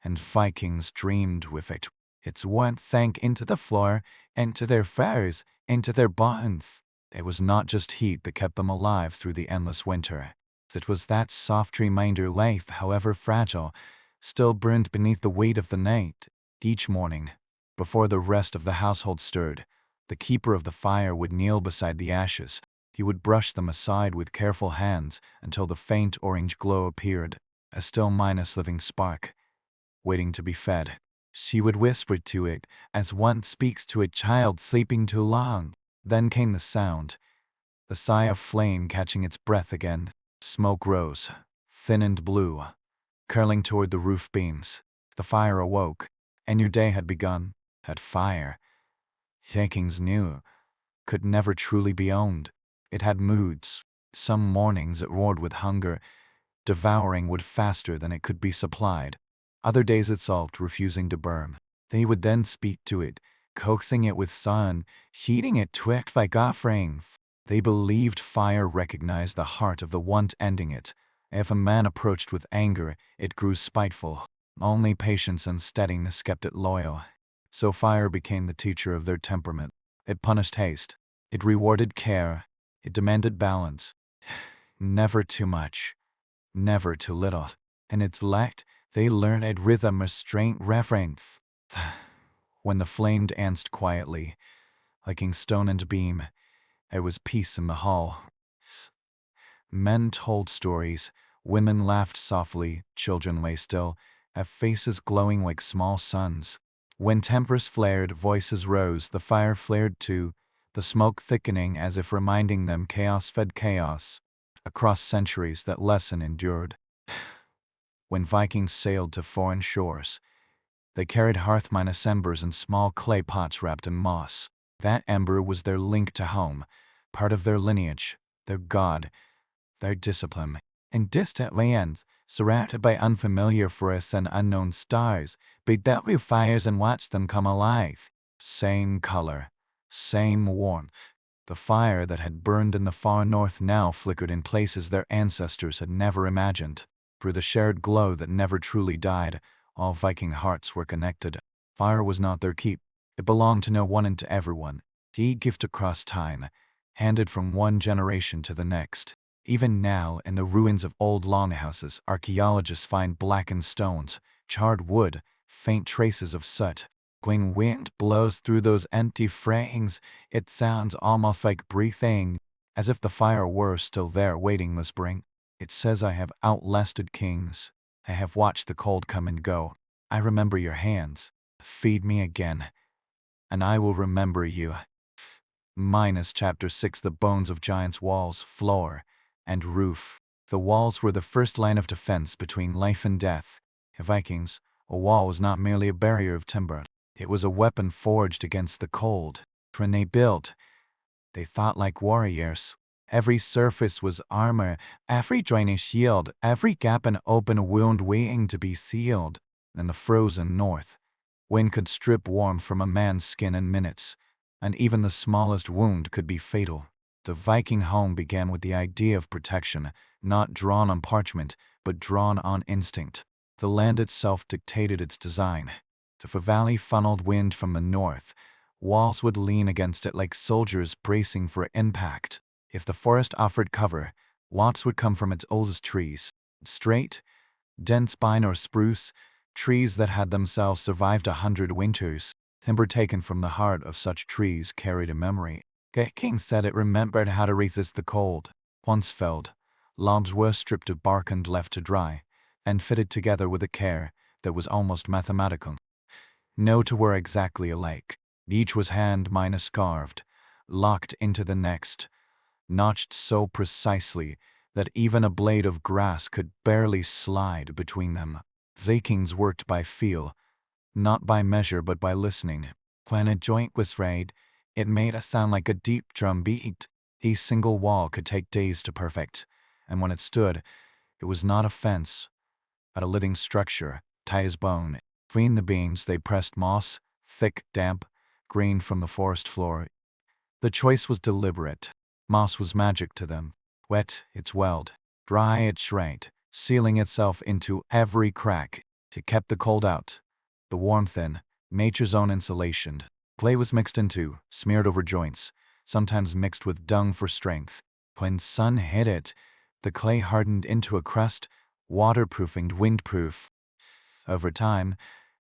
and Vikings dreamed with it. Its warmth sank into the floor, into their furs, into their bonds. It was not just heat that kept them alive through the endless winter. It was that soft reminder life, however fragile, still burned beneath the weight of the night. Each morning, before the rest of the household stirred, the keeper of the fire would kneel beside the ashes. He would brush them aside with careful hands until the faint orange glow appeared, a still minus living spark, waiting to be fed. She would whisper to it, as one speaks to a child sleeping too long. Then came the sound, the sigh of flame catching its breath again. Smoke rose, thin and blue, curling toward the roof beams. The fire awoke, and your day had begun. That fire, Vikings knew, could never truly be owned. It had moods. Some mornings it roared with hunger, devouring wood faster than it could be supplied. Other days it sulked, refusing to burn. They would then speak to it, coaxing it with sun, heating it twixt by offering. They believed fire recognized the heart of the one ending it. If a man approached with anger, it grew spiteful. Only patience and steadiness kept it loyal. So fire became the teacher of their temperament. It punished haste. It rewarded care. It demanded balance. Never too much. Never too little. In its lacked, they learned at rhythm, restraint, reverence. When the flame danced quietly, liking stone and beam, there was peace in the hall. Men told stories, women laughed softly, children lay still, their faces glowing like small suns. When tempers flared, voices rose, the fire flared too, the smoke thickening as if reminding them chaos fed chaos. Across centuries that lesson endured. When Vikings sailed to foreign shores, they carried hearth minus embers and small clay pots wrapped in moss. That ember was their link to home, part of their lineage, their god, their discipline. In distant lands, surrounded by unfamiliar forests and unknown stars, they dealt with fires and watched them come alive. Same color, same warmth. The fire that had burned in the far north now flickered in places their ancestors had never imagined. Through the shared glow that never truly died, all Viking hearts were connected. Fire was not their keep. It belonged to no one and to everyone. A gift across time, handed from one generation to the next. Even now, in the ruins of old longhouses, archaeologists find blackened stones, charred wood, faint traces of soot. When wind blows through those empty frames, it sounds almost like breathing, as if the fire were still there waiting the spring. It says, I have outlasted kings. I have watched the cold come and go. I remember your hands. Feed me again, and I will remember you. Minus Chapter 6. The bones of giants' walls, floor, and roof. The walls were the first line of defense between life and death. For Vikings, a wall was not merely a barrier of timber. It was a weapon forged against the cold. When they built, they fought like warriors. Every surface was armor, every joint a shield, every gap an open wound waiting to be sealed. In the frozen north, wind could strip warmth from a man's skin in minutes, and even the smallest wound could be fatal. The Viking home began with the idea of protection, not drawn on parchment, but drawn on instinct. The land itself dictated its design. If a valley funneled wind from the north, walls would lean against it like soldiers bracing for impact. If the forest offered cover, walls would come from its oldest trees. Straight, dense pine or spruce, trees that had themselves survived 100 winters. Timber taken from the heart of such trees carried a memory. King said it remembered how to resist the cold. Once felled, logs were stripped of bark and left to dry, and fitted together with a care that was almost mathematical. No two were exactly alike. Each was hand minus carved, locked into the next, notched so precisely that even a blade of grass could barely slide between them. Vikings worked by feel, not by measure but by listening. When a joint was frayed, it made a sound like a deep drum beat. A single wall could take days to perfect, and when it stood, it was not a fence, but a living structure, tight as bone. Between the beams they pressed moss, thick, damp, green from the forest floor. The choice was deliberate. Moss was magic to them. Wet, it swelled. Dry, it shrank, sealing itself into every crack. It kept the cold out, the warmth in, nature's own insulation. Clay was mixed into, smeared over joints, sometimes mixed with dung for strength. When sun hit it, the clay hardened into a crust, waterproof and windproof. Over time,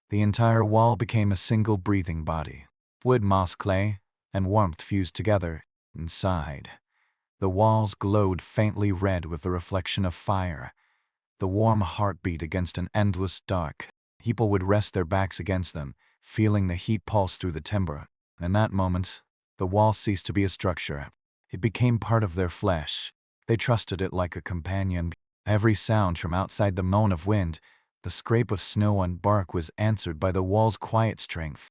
the entire wall became a single breathing body. Wood, moss, clay, and warmth fused together. Inside, the walls glowed faintly red with the reflection of fire. The warm heartbeat against an endless dark. People would rest their backs against them, feeling the heat pulse through the timber. In that moment, the wall ceased to be a structure. It became part of their flesh. They trusted it like a companion. Every sound from outside, the moan of wind, the scrape of snow on bark, was answered by the wall's quiet strength.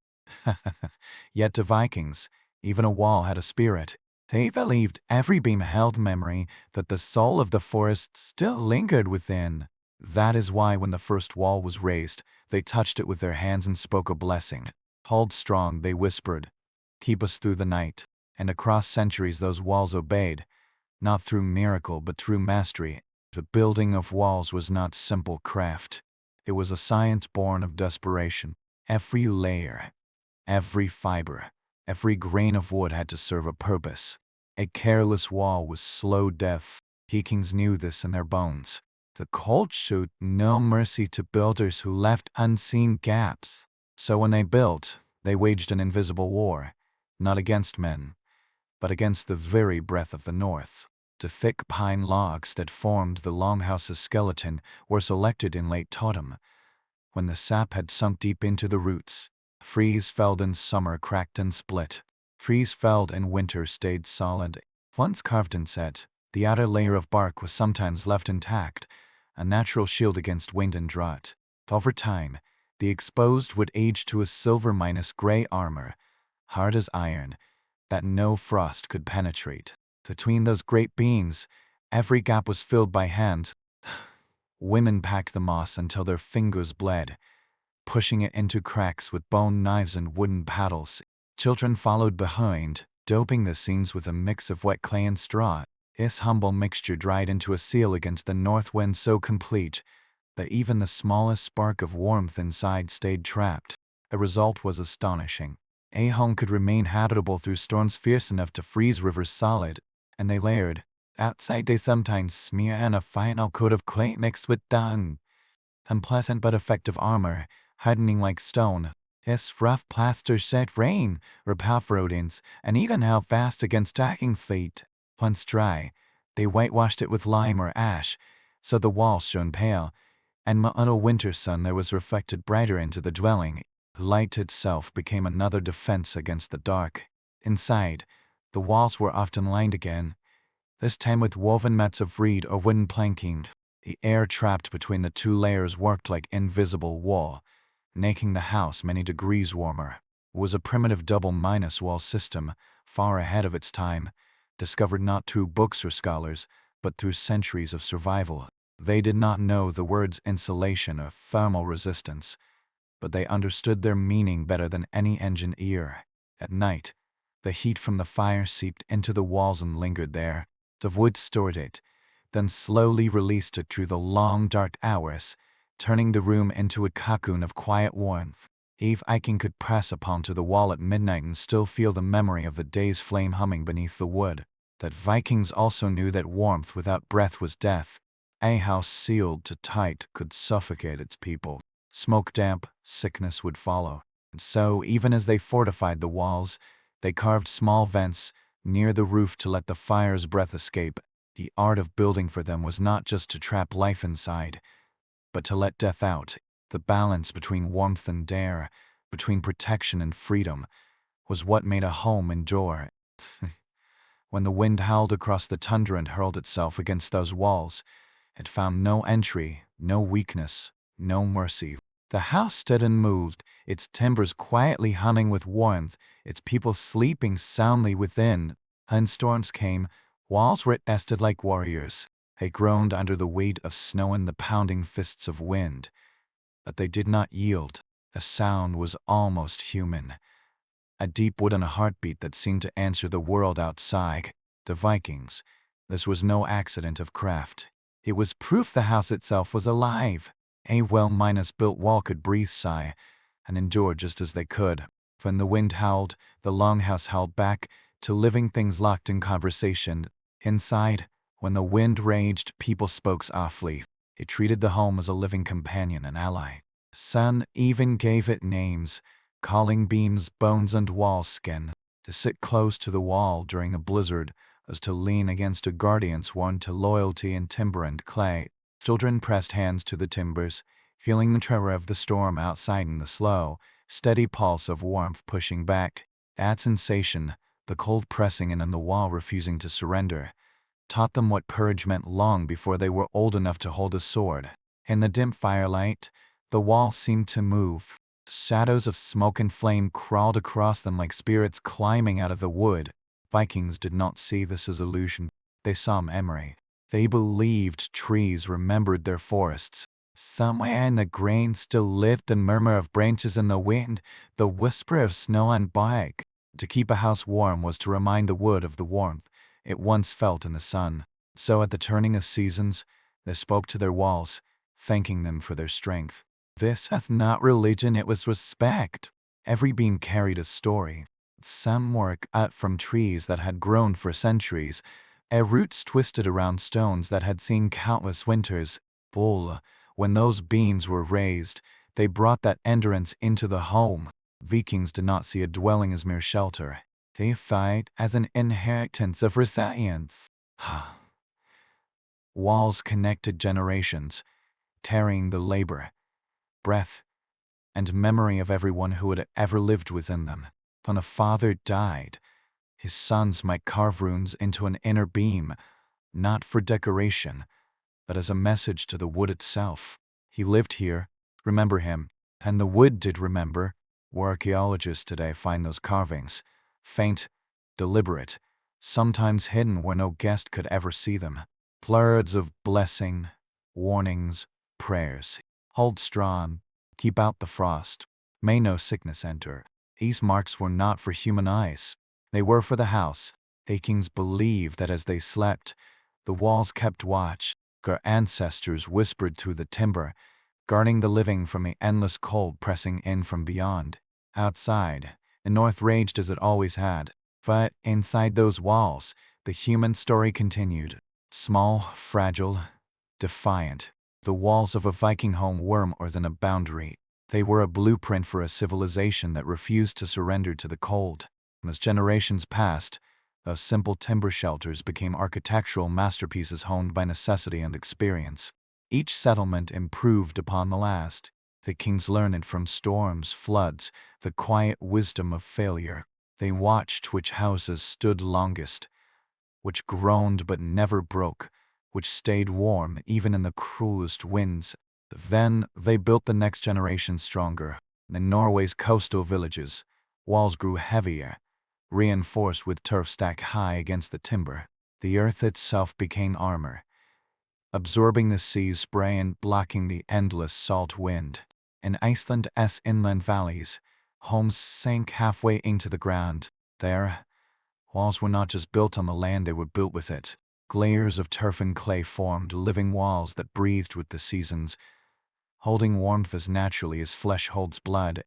Yet to Vikings, even a wall had a spirit. They believed every beam held memory, that the soul of the forest still lingered within. That is why when the first wall was raised, they touched it with their hands and spoke a blessing. Hold strong, they whispered. Keep us through the night. And across centuries those walls obeyed, not through miracle but through mastery. The building of walls was not simple craft. It was a science born of desperation. Every layer, every fiber, every grain of wood had to serve a purpose. A careless wall was slow death. Vikings knew this in their bones. The cold showed no mercy to builders who left unseen gaps. So when they built, they waged an invisible war, not against men, but against the very breath of the north. The thick pine logs that formed the Longhouse's skeleton were selected in late autumn, when the sap had sunk deep into the roots. Trees felled in summer cracked and split. Trees felled in winter stayed solid. Once carved and set, the outer layer of bark was sometimes left intact, a natural shield against wind and drought. Over time, the exposed wood aged to a silver-gray armor, hard as iron, that no frost could penetrate. Between those great beams, every gap was filled by hands. Women packed the moss until their fingers bled, pushing it into cracks with bone knives and wooden paddles. Children followed behind, doping the seams with a mix of wet clay and straw. This humble mixture dried into a seal against the north wind so complete that even the smallest spark of warmth inside stayed trapped. The result was astonishing. A home could remain habitable through storms fierce enough to freeze rivers solid, and they layered. Outside they sometimes smear in a final coat of clay mixed with dung. Unpleasant but effective armor, hardening like stone. This rough plaster set rain, repel rodents, and even held fast against stacking feet. Once dry, they whitewashed it with lime or ash, so the walls shone pale, and in a winter sun there was reflected brighter into the dwelling. Light itself became another defense against the dark. Inside, the walls were often lined again, this time with woven mats of reed or wooden planking. The air trapped between the two layers worked like invisible wall, making the house many degrees warmer. It was a primitive double-wall system, far ahead of its time, discovered not through books or scholars, but through centuries of survival. They did not know the words insulation or thermal resistance, but they understood their meaning better than any engineer. At night, the heat from the fire seeped into the walls and lingered there. The wood stored it, then slowly released it through the long dark hours, turning the room into a cocoon of quiet warmth. Viking could press upon to the wall at midnight and still feel the memory of the day's flame humming beneath the wood. That Vikings also knew that warmth without breath was death. A house sealed to tight could suffocate its people. Smoke damp, sickness would follow. And so, even as they fortified the walls, they carved small vents near the roof to let the fire's breath escape. The art of building for them was not just to trap life inside, but to let death out. The balance between warmth and air, between protection and freedom, was what made a home endure. When the wind howled across the tundra and hurled itself against those walls, it found no entry, no weakness, no mercy. The house stood and moved, its timbers quietly humming with warmth, its people sleeping soundly within. When storms came, walls were tested like warriors. They groaned under the weight of snow and the pounding fists of wind. But they did not yield. The sound was almost human. A deep wooden heartbeat that seemed to answer the world outside. The Vikings. This was no accident of craft. It was proof the house itself was alive. A well-built wall could breathe, sigh, and endure just as they could. When the wind howled, the longhouse howled back, to living things locked in conversation. Inside, when the wind raged, people spoke softly. It treated the home as a living companion and ally. Sun even gave it names, calling beams bones and wall skin. To sit close to the wall during a blizzard was to lean against a guardian sworn to loyalty in timber and clay. Children pressed hands to the timbers, feeling the terror of the storm outside and the slow, steady pulse of warmth pushing back. That sensation, the cold pressing in and the wall refusing to surrender, taught them what courage meant long before they were old enough to hold a sword. In the dim firelight, the wall seemed to move. Shadows of smoke and flame crawled across them like spirits climbing out of the wood. Vikings did not see this as illusion. They saw memory. They believed trees remembered their forests. Somewhere in the grain still lived the murmur of branches in the wind, the whisper of snow on bark. To keep a house warm was to remind the wood of the warmth it once felt in the sun. So at the turning of seasons, they spoke to their walls, thanking them for their strength. This was not religion, it was respect. Every beam carried a story. Some were cut from trees that had grown for centuries, roots twisted around stones that had seen countless winters. Bull. When those beams were raised, they brought that endurance into the home. Vikings did not see a dwelling as mere shelter. They fight as an inheritance of resilience. Walls connected generations, carrying the labor, breath, and memory of everyone who had ever lived within them. When a father died, his sons might carve runes into an inner beam, not for decoration, but as a message to the wood itself. He lived here, remember him, and the wood did remember. Where archaeologists today find those carvings, faint, deliberate, sometimes hidden where no guest could ever see them. Words of blessing, warnings, prayers. Hold strong, keep out the frost, may no sickness enter. These marks were not for human eyes. They were for the house. Vikings believed that as they slept, the walls kept watch. Our ancestors whispered through the timber, guarding the living from the endless cold pressing in from beyond. Outside, the north raged as it always had. But inside those walls, the human story continued. Small, fragile, defiant. The walls of a Viking home were more than a boundary. They were a blueprint for a civilization that refused to surrender to the cold. As generations passed, those simple timber shelters became architectural masterpieces honed by necessity and experience. Each settlement improved upon the last. The kings learned from storms, floods, the quiet wisdom of failure. They watched which houses stood longest, which groaned but never broke, which stayed warm even in the cruelest winds. Then they built the next generation stronger. In Norway's coastal villages, walls grew heavier, reinforced with turf stacked high against the timber. The earth itself became armor, absorbing the sea's spray and blocking the endless salt wind. In Iceland's inland valleys, homes sank halfway into the ground. There, walls were not just built on the land, they were built with it. Layers of turf and clay formed living walls that breathed with the seasons, holding warmth as naturally as flesh holds blood.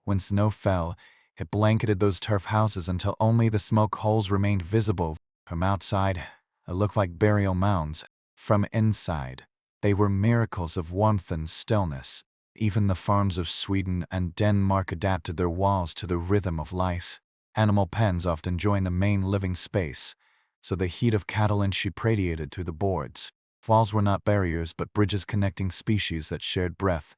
When snow fell, it blanketed those turf houses until only the smoke holes remained visible. From outside, it looked like burial mounds. From inside, they were miracles of warmth and stillness. Even the farms of Sweden and Denmark adapted their walls to the rhythm of life. Animal pens often joined the main living space, so the heat of cattle and sheep radiated through the boards. Walls were not barriers but bridges connecting species that shared breath.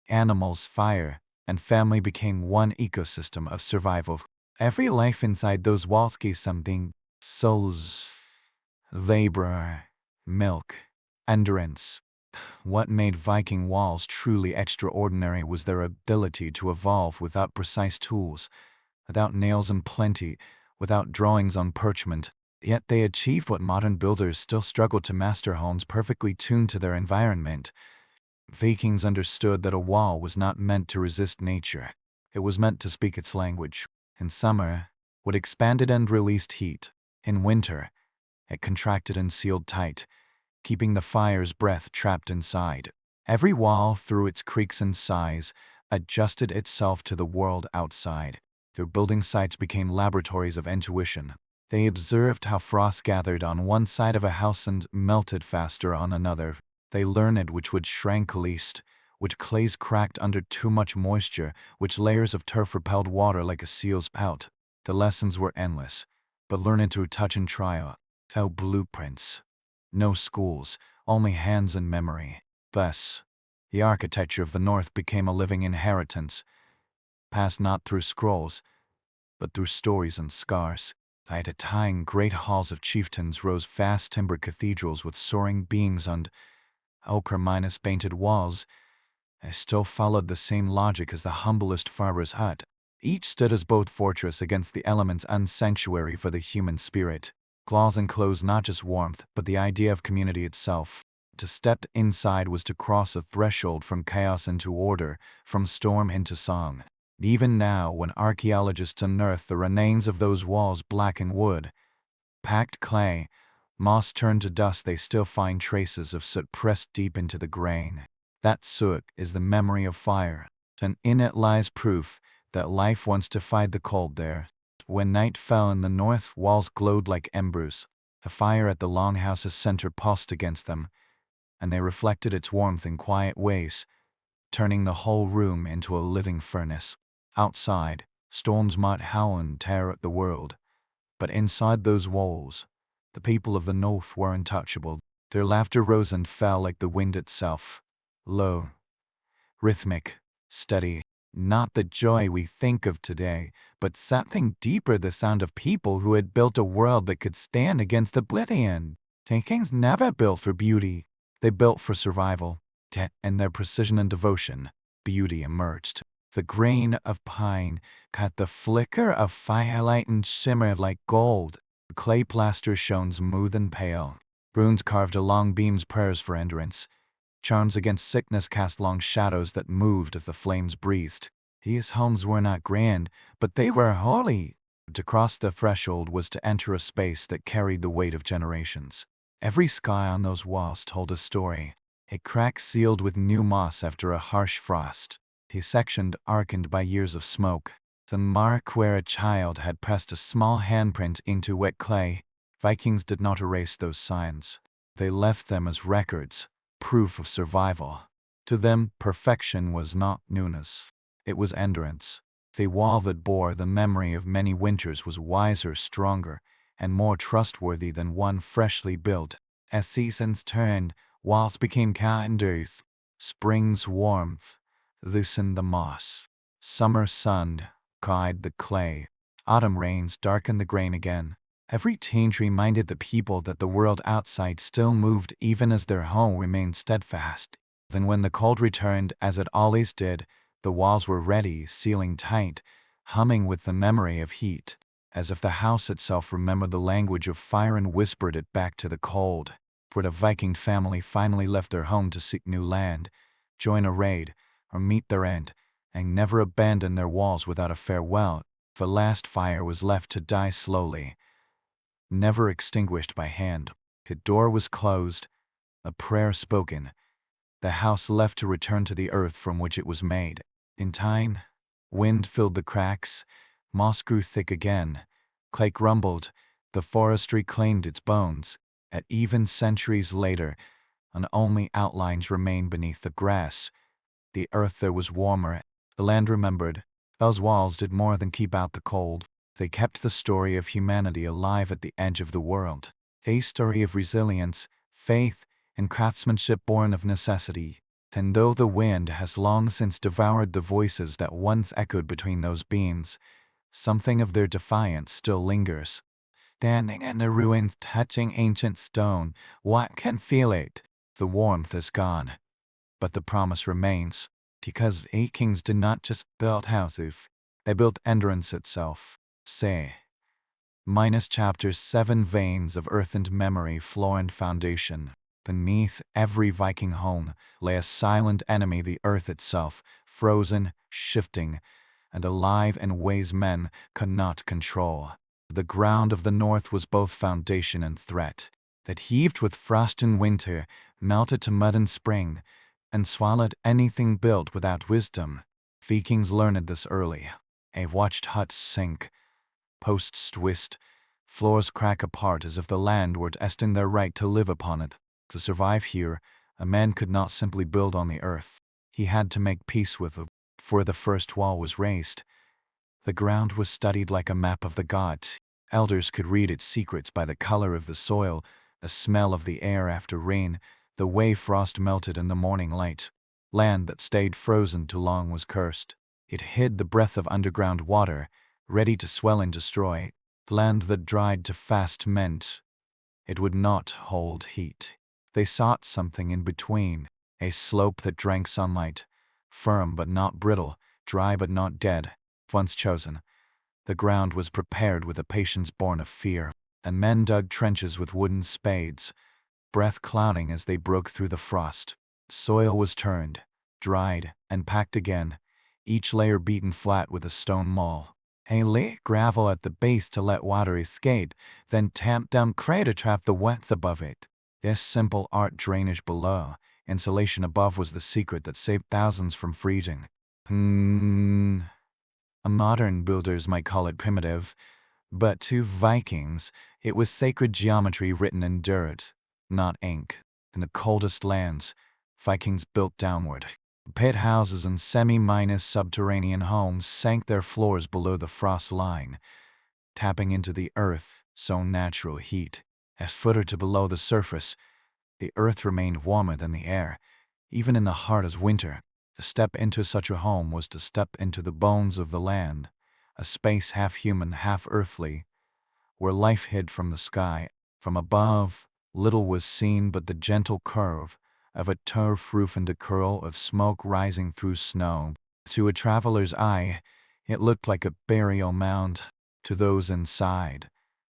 Animals, fire, and family became one ecosystem of survival. Every life inside those walls gave something: souls, labor, milk, endurance. What made Viking walls truly extraordinary was their ability to evolve without precise tools, without nails in plenty, without drawings on parchment. Yet they achieved what modern builders still struggle to master: homes perfectly tuned to their environment. Vikings understood that a wall was not meant to resist nature. It was meant to speak its language. In summer, it expanded and released heat. In winter, it contracted and sealed tight, keeping the fire's breath trapped inside. Every wall, through its creaks and sighs, adjusted itself to the world outside. Their building sites became laboratories of intuition. They observed how frost gathered on one side of a house and melted faster on another. They learned which wood shrank least, which clays cracked under too much moisture, which layers of turf repelled water like a seal's pout. The lessons were endless, but learned through touch and trial. No blueprints, no schools, only hands and memory. Thus, the architecture of the North became a living inheritance, passed not through scrolls, but through stories and scars. At a time, great halls of chieftains rose vast timber cathedrals with soaring beams and ochre-minus painted walls. I still followed the same logic as the humblest farmer's hut. Each stood as both fortress against the elements and sanctuary for the human spirit. Walls enclosed not just warmth, but the idea of community itself. To step inside was to cross a threshold from chaos into order, from storm into song. Even now, when archaeologists unearth the remains of those walls blackened wood, packed clay, moss turned to dust, they still find traces of soot pressed deep into the grain. That soot is the memory of fire, and in it lies proof that life once defied the cold there. When night fell and the north walls glowed like embers, the fire at the Longhouses' center pulsed against them, and they reflected its warmth in quiet ways, turning the whole room into a living furnace. Outside, storms might howl and tear at the world, but inside those walls, the people of the north were untouchable. Their laughter rose and fell like the wind itself, low, rhythmic, steady. Not the joy we think of today, but something deeper, the sound of people who had built a world that could stand against oblivion. Vikings never built for beauty, they built for survival. And their precision and devotion, beauty emerged. The grain of pine caught the flicker of firelight and shimmered like gold. The clay plaster shone smooth and pale. Runes carved along beams prayers for endurance. Charms against sickness cast long shadows that moved as the flames breathed. These homes were not grand, but they were holy. To cross the threshold was to enter a space that carried the weight of generations. Every sky on those walls told a story. A crack sealed with new moss after a harsh frost. A section darkened by years of smoke. The mark where a child had pressed a small handprint into wet clay. Vikings did not erase those signs. They left them as records, proof of survival. To them, perfection was not newness. It was endurance. The wall that bore the memory of many winters was wiser, stronger, and more trustworthy than one freshly built. As seasons turned, walls became kinder. Spring's warmth loosened the moss. Summer sun dried the clay. Autumn rains darkened the grain again. Every change reminded the people that the world outside still moved even as their home remained steadfast. Then when the cold returned, as it always did, the walls were ready, sealing tight, humming with the memory of heat, as if the house itself remembered the language of fire and whispered it back to the cold. For the Viking family finally left their home to seek new land, join a raid, or meet their end, and never abandoned their walls without a farewell. The last fire was left to die slowly, never extinguished by hand. The door was closed, a prayer spoken, the house left to return to the earth from which it was made. In time, wind filled the cracks, moss grew thick again, clay rumbled, the forestry claimed its bones. At even centuries later, and only outlines remained beneath the grass. The earth there was warmer, the land remembered. Those walls did more than keep out the cold. They kept the story of humanity alive at the edge of the world. A story of resilience, faith, and craftsmanship born of necessity. And though the wind has long since devoured the voices that once echoed between those beams, something of their defiance still lingers. Standing in the ruins, touching ancient stone, one can feel it. The warmth is gone, but the promise remains, because Vikings did not just build houses, they built endurance itself. Say. Minus chapters 7 veins of earth and memory, floor and foundation. Beneath every Viking home lay a silent enemy, the earth itself, frozen, shifting, and alive in ways men could not control. The ground of the north was both foundation and threat. It heaved with frost in winter, melted to mud in spring, and swallowed anything built without wisdom. Vikings learned this early. They watched huts sink, posts twist, floors crack apart as if the land were testing their right to live upon it. To survive here, a man could not simply build on the earth. He had to make peace with it. Before the first wall was raised, the ground was studied like a map of the gods. Elders could read its secrets by the color of the soil, the smell of the air after rain, the way frost melted in the morning light. Land that stayed frozen too long was cursed. It hid the breath of underground water, ready to swell and destroy. Land that dried too fast meant it would not hold heat. They sought something in between, a slope that drank sunlight, firm but not brittle, dry but not dead. Once chosen, the ground was prepared with a patience born of fear, and men dug trenches with wooden spades, breath clouding as they broke through the frost. Soil was turned, dried, and packed again, each layer beaten flat with a stone maul. They laid gravel at the base to let water escape, then tamped down clay to trap the wet above it. This simple art drainage below, insulation above was the secret that saved thousands from freezing. Modern builders might call it primitive, but to Vikings, it was sacred geometry written in dirt, not ink. In the coldest lands, Vikings built downward. Pit houses and semi-minus subterranean homes sank their floors below the frost line, tapping into the earth so natural heat. A foot or two below the surface, the earth remained warmer than the air, even in the hardest winter. To step into such a home was to step into the bones of the land, a space half human, half earthly, where life hid from the sky. From above, little was seen but the gentle curve of a turf roof and a curl of smoke rising through snow. To a traveler's eye, it looked like a burial mound. To those inside,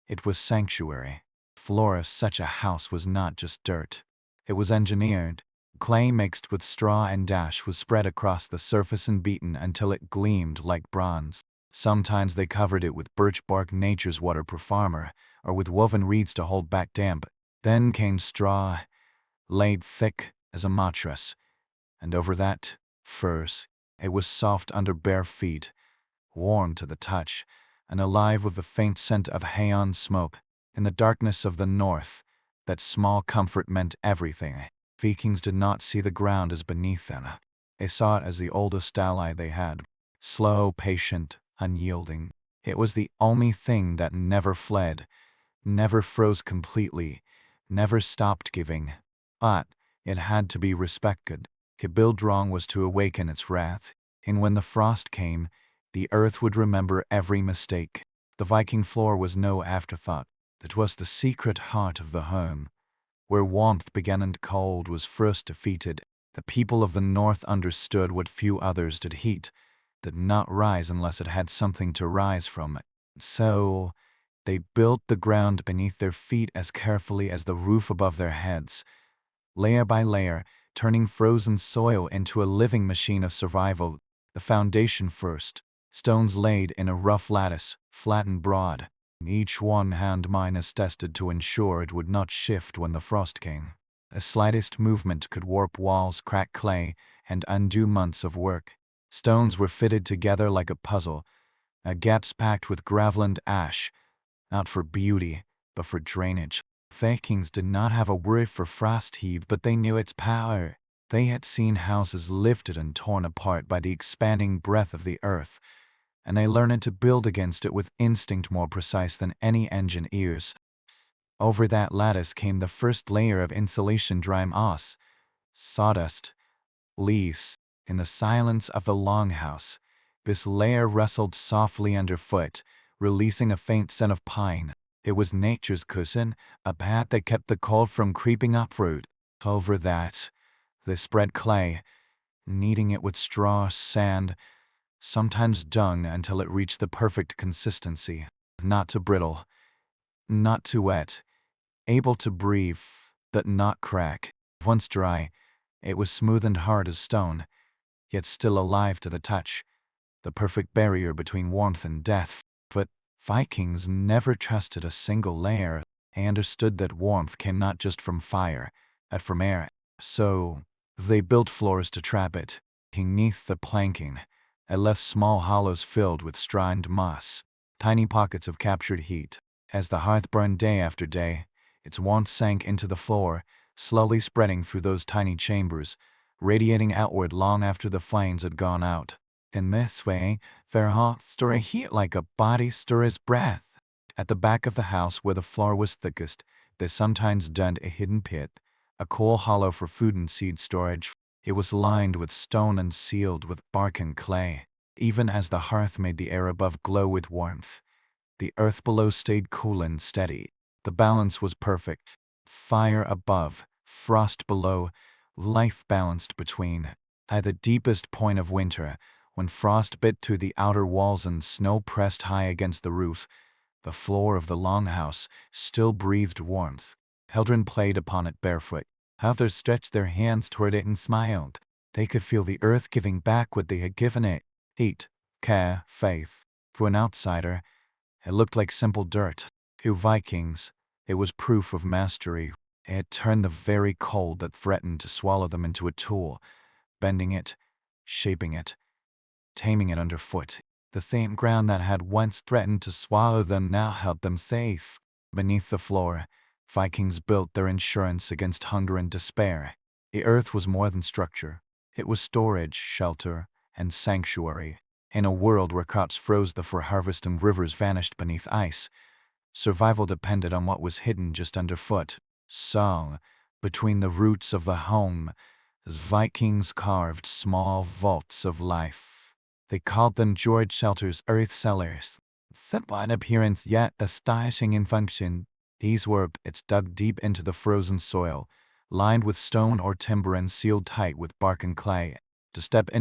it was sanctuary. Floor of such a house was not just dirt. It was engineered. Clay mixed with straw and ash was spread across the surface and beaten until it gleamed like bronze. Sometimes they covered it with birch bark, nature's waterproof armor, or with woven reeds to hold back damp. Then came straw, laid thick as a mattress, and over that, furs. It was soft under bare feet, warm to the touch, and alive with the faint scent of hay smoke. In the darkness of the north, that small comfort meant everything. Vikings did not see the ground as beneath them. They saw it as the oldest ally they had. Slow, patient, unyielding. It was the only thing that never fled, never froze completely, never stopped giving. But it had to be respected. To build wrong was to awaken its wrath. And when the frost came, the earth would remember every mistake. The Viking floor was no afterthought. It was the secret heart of the home. Where warmth began and cold was first defeated. The people of the north understood what few others did: heat did not rise unless it had something to rise from. So they built the ground beneath their feet as carefully as the roof above their heads, layer by layer, turning frozen soil into a living machine of survival. The foundation first, stones laid in a rough lattice, flat and broad, each one hand-minus tested to ensure it would not shift when the frost came. The slightest movement could warp walls, crack clay, and undo months of work. Stones were fitted together like a puzzle, gaps packed with gravel and ash, not for beauty, but for drainage. Vikings did not have a word for frost heave, but they knew its power. They had seen houses lifted and torn apart by the expanding breath of the earth, and they learned to build against it with instinct more precise than any engineers. Over that lattice came the first layer of insulation, dry moss, sawdust, leaves. In the silence of the longhouse, this layer rustled softly underfoot, releasing a faint scent of pine. It was nature's cushion, a pad that kept the cold from creeping uproot. Over that, they spread clay, kneading it with straw, sand, sometimes dung, until it reached the perfect consistency. Not too brittle, not too wet, able to breathe, but not crack. Once dry, it was smooth and hard as stone, yet still alive to the touch, the perfect barrier between warmth and death. But Vikings never trusted a single layer. They understood that warmth came not just from fire, but from air. So they built floors to trap it. Beneath the planking, they left small hollows filled with straw and moss, tiny pockets of captured heat. As the hearth burned day after day, its warmth sank into the floor, slowly spreading through those tiny chambers, radiating outward long after the flames had gone out. In this way, their hearth stored heat like a body stores breath. At the back of the house, where the floor was thickest, they sometimes dug a hidden pit, a cool hollow for food and seed storage. It was lined with stone and sealed with bark and clay. Even as the hearth made the air above glow with warmth, the earth below stayed cool and steady. The balance was perfect. Fire above, frost below, life balanced between. At the deepest point of winter, when frost bit through the outer walls and snow pressed high against the roof, the floor of the longhouse still breathed warmth. Children played upon it barefoot. Others stretched their hands toward it and smiled. They could feel the earth giving back what they had given it: heat, care, faith. For an outsider, it looked like simple dirt. To Vikings, it was proof of mastery. It had turned the very cold that threatened to swallow them into a tool, bending it, shaping it, taming it underfoot. The same ground that had once threatened to swallow them now held them safe. Beneath the floor, Vikings built their insurance against hunger and despair. The earth was more than structure. It was storage, shelter, and sanctuary. In a world where crops froze before harvest and rivers vanished beneath ice, survival depended on what was hidden just underfoot. So, between the roots of the home, the Vikings carved small vaults of life. They called them George shelters, earth cellars. Simple in appearance, yet astonishing in function. These were pits dug deep into the frozen soil, lined with stone or timber and sealed tight with bark and clay. To step in